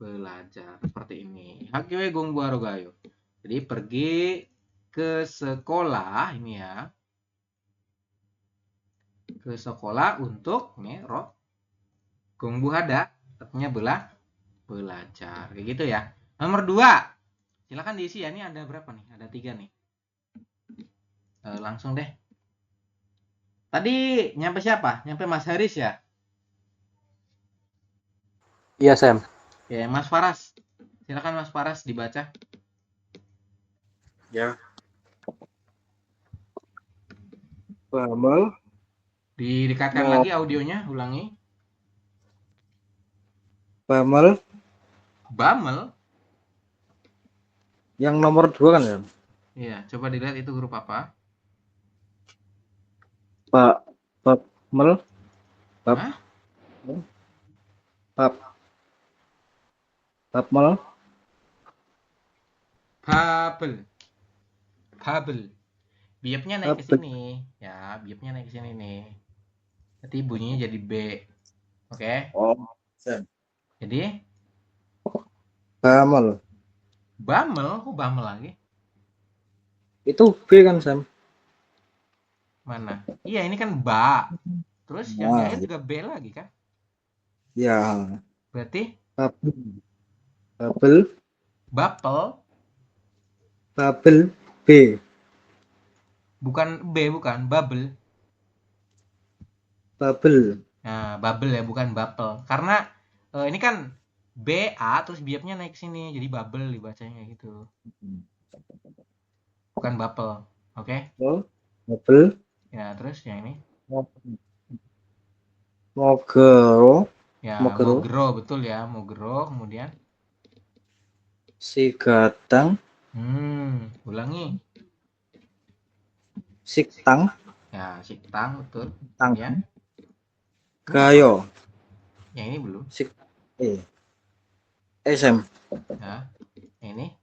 belajar seperti ini. Hakyoe gongbu haro gayo. Jadi pergi ke sekolah ini ya. Ke sekolah untuk nih ro gongbu hada artinya belajar. Kayak gitu ya. Nomor 2. Silakan diisi ya. Ini ada berapa nih? Ada 3 nih. Langsung deh. Tadi nyampe siapa? Nyampe Mas Haris ya? Iya, Sam. Ya, Mas Faras. Silakan Mas Faras dibaca. Ya. Bamel. Didekatkan lagi audionya, ulangi. Bamel. Bamel. Yang nomor 2 kan ya? Iya, coba dilihat itu huruf apa? Bamel. Hah? Bamel. Babel. Biopnya naik ke sini. Ya, biopnya naik ke sini nih. Berarti bunyinya jadi B. Oke. Oh, Sam. Jadi Bamel. Bamel, kok Bamel lagi? Itu B kan, Sam? Mana? Iya, ini kan ba. Terus yang di akhir juga B lagi kan? Ya. Berarti Babel. B. Bukan B, bukan Babel. Babel. Nah, Babel ya, bukan Bapel. Karena ini kan BA terus biopnya naik sini, jadi Babel dibacanya gitu. Bukan Bapel. Oke? Oh, Babel. Ya, terus yang ini? Mogero. Ya, Mogero, betul ya, Mogero. Kemudian Sigatang. Ulangi. Siktang. Ya, Siktang, betul. Tang. Ya. Gayo. Yang ini belum. SM. Ya. Yang ini.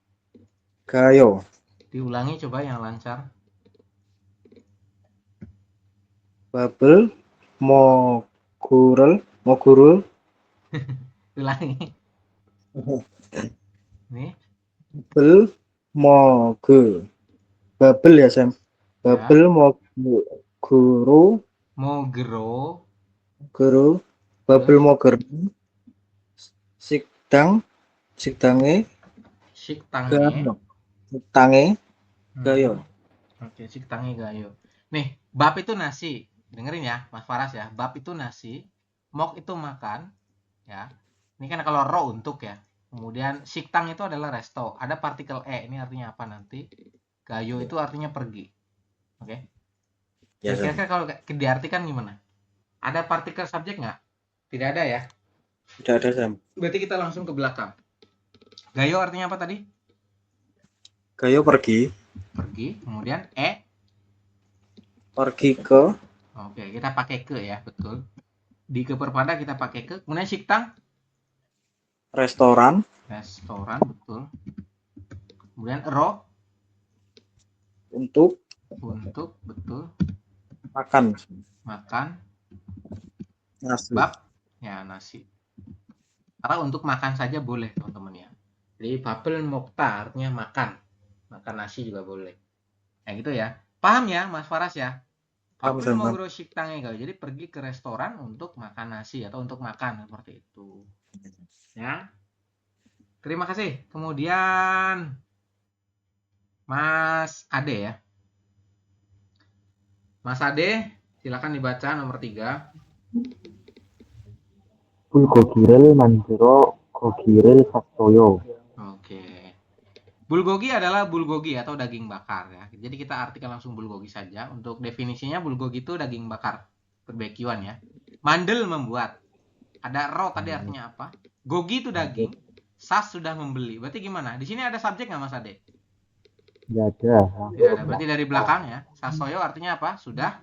Gayo. Diulangi coba yang lancar. Babel. Mogurul. Ulangi. Nih. Babel. Babel ya, Sam. Babel Moguru. Mogero. Babel Mogero. Siktange. Gayo. Oke, Siktange gayo. Nih, bab itu nasi. Dengerin ya, Mas Faras ya. Bab itu nasi, mok itu makan, ya. Ini kan kalau ro untuk ya. Kemudian siktang itu adalah resto. Ada partikel e. Ini artinya apa nanti? Gayo itu artinya pergi. Oke. Ya, Kira-kira kalau diartikan gimana? Ada partikel subjek nggak? Tidak ada ya. Tidak ada, Sam. Berarti kita langsung ke belakang. Gayo artinya apa tadi? Gayo pergi. Kemudian e. Pergi ke. Oke, kita pakai ke ya, betul. Di keperpada kita pakai ke. Kemudian siktang. Restoran, betul. Kemudian ro. Untuk, betul. makan. Nasi. Bab, ya nasi. Karena untuk makan saja boleh, teman-teman ya. Jadi babel mokta artinya makan. Makan nasi juga boleh. Ya gitu ya. Paham ya, Mas Faras ya? Babel mogro siktange kalau. Jadi pergi ke restoran untuk makan nasi atau untuk makan seperti itu. Ya. Terima kasih. Kemudian Mas Ade ya. Mas Ade, silakan dibaca nomor 3. Bulgogiril mandiro gogiril sastoyo. Oke. Bulgogi adalah bulgogi atau daging bakar ya. Jadi kita artikan langsung bulgogi saja. Untuk definisinya bulgogi itu daging bakar barbekyuan ya. Mandel membuat. Ada ro tadi artinya apa? Gogi itu daging. Sas sudah membeli. Berarti gimana? Di sini ada subjek nggak Mas Ade? Nggak ada. Tidak ada. Berarti dari belakang ya. Sasoyo artinya apa? Sudah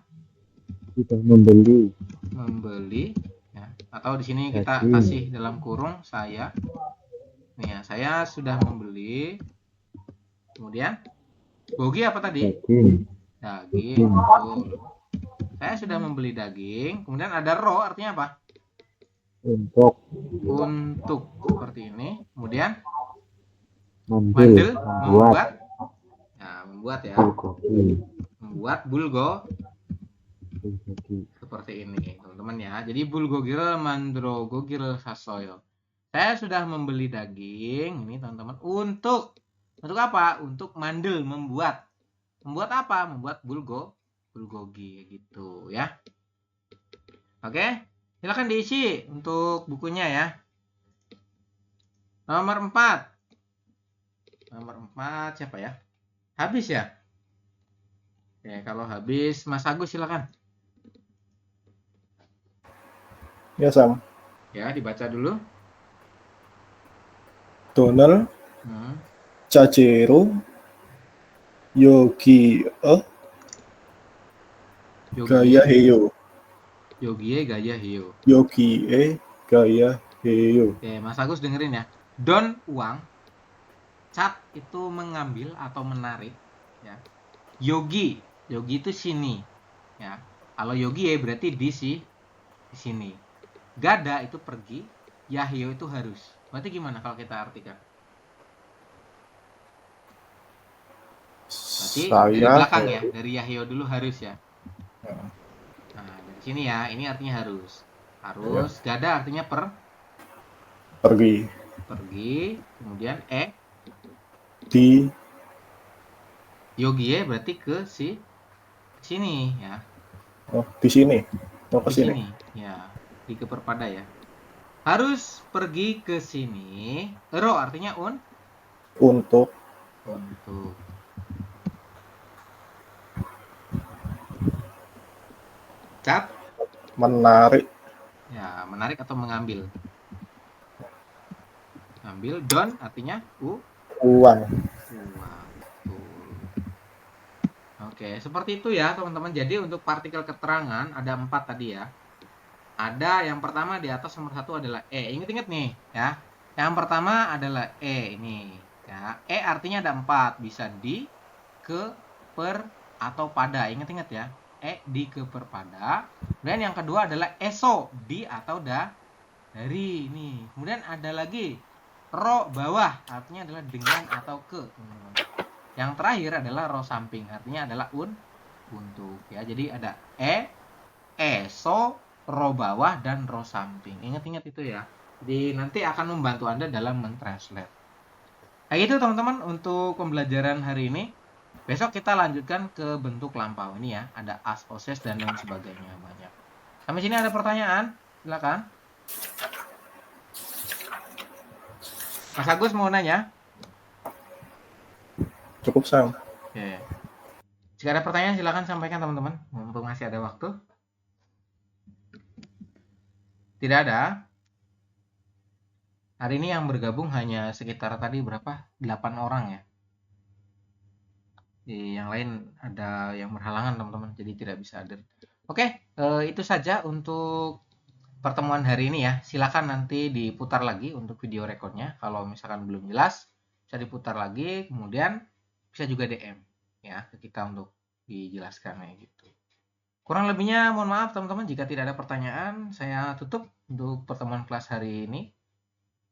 Sudah membeli. membeli ya. Atau di sini kita Daging. kasih dalam kurung saya. Nih ya, saya sudah membeli. Kemudian gogi apa tadi? Daging. Daging. Betul. Saya sudah membeli daging. Kemudian ada ro artinya apa? Untuk Untuk seperti ini. Kemudian mandil. mandel Membuat. membuat. Nah, membuat ya. Bulgogi. Membuat bulgo Bulgogi. seperti ini, teman-teman ya. Jadi bulgogiril mandrogogiril sasoyo. Saya sudah membeli daging ini, teman-teman. Untuk apa? Untuk mandel membuat. Membuat apa? Membuat bulgogi gitu ya. Oke. Silakan diisi untuk bukunya ya. Nomor 4. Nomor 4 siapa ya? Habis ya? Oke, kalau habis Mas Agus silakan. Ya, Sam. Ya, dibaca dulu. Donald, Hmm. Cacero, Yogi, Gaya Heyo. Yogie gaya hiyo. Yogi, Gaya Heyo. Oke, Mas Agus dengerin ya. Don uang. Cat itu mengambil atau menarik ya. Yogi itu sini ya. Kalau yogi berarti di sini. Gada itu pergi, Yahyo itu harus. Berarti gimana kalau kita artikan? Berarti dari belakang ya, dari Yahyo dulu harus ya. Nah, dari sini ya, ini artinya harus. Harus, gada artinya Pergi. Kemudian Di yogi berarti ke sini ya. di sini. Ke Di sini. sini ya, di keperpada ya. Harus pergi ke sini. Ro artinya Untuk cat menarik ya, menarik atau mengambil. Don artinya uang. uang. Betul. Oke, seperti itu ya teman-teman. Jadi untuk partikel keterangan ada 4 tadi ya. Ada yang pertama di atas nomor 1 adalah Ingat-ingat nih ya. Yang pertama adalah ini ya. Artinya ada 4, bisa di, ke, per, atau pada. Ingat-ingat ya. Di, ke, per, pada. Dan yang kedua adalah eso, di atau dari ini. Kemudian ada lagi ro bawah, artinya adalah dengan atau ke. Yang terakhir adalah ro samping, artinya adalah untuk ya. Jadi ada eso, ro bawah, dan ro samping. Ingat-ingat itu ya. Jadi nanti akan membantu Anda dalam mentranslate. Nah itu teman-teman untuk pembelajaran hari ini. Besok kita lanjutkan ke bentuk lampau ini ya. Ada as, oses, dan lain sebagainya banyak. Sampai sini ada pertanyaan? Silakan. Mas Agus mau nanya? Cukup, Sam. Oke. Jika ada pertanyaan silakan sampaikan teman-teman. Mumpung masih ada waktu. Tidak ada. Hari ini yang bergabung hanya sekitar tadi berapa? 8 orang ya. Yang lain ada yang berhalangan teman-teman, jadi tidak bisa hadir. Oke, itu saja untuk pertemuan hari ini ya. Silakan nanti diputar lagi untuk video rekornya. Kalau misalkan belum jelas, bisa diputar lagi. Kemudian bisa juga DM ya ke kita untuk dijelaskan ya gitu. Kurang lebihnya mohon maaf teman-teman jika tidak ada pertanyaan. Saya tutup untuk pertemuan kelas hari ini.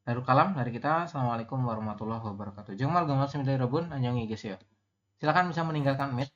Darul kalam dari kita. Assalamualaikum warahmatullahi wabarakatuh. Jengmal gamal semidai rebun anjong igesyo. Silakan bisa meninggalkan meet.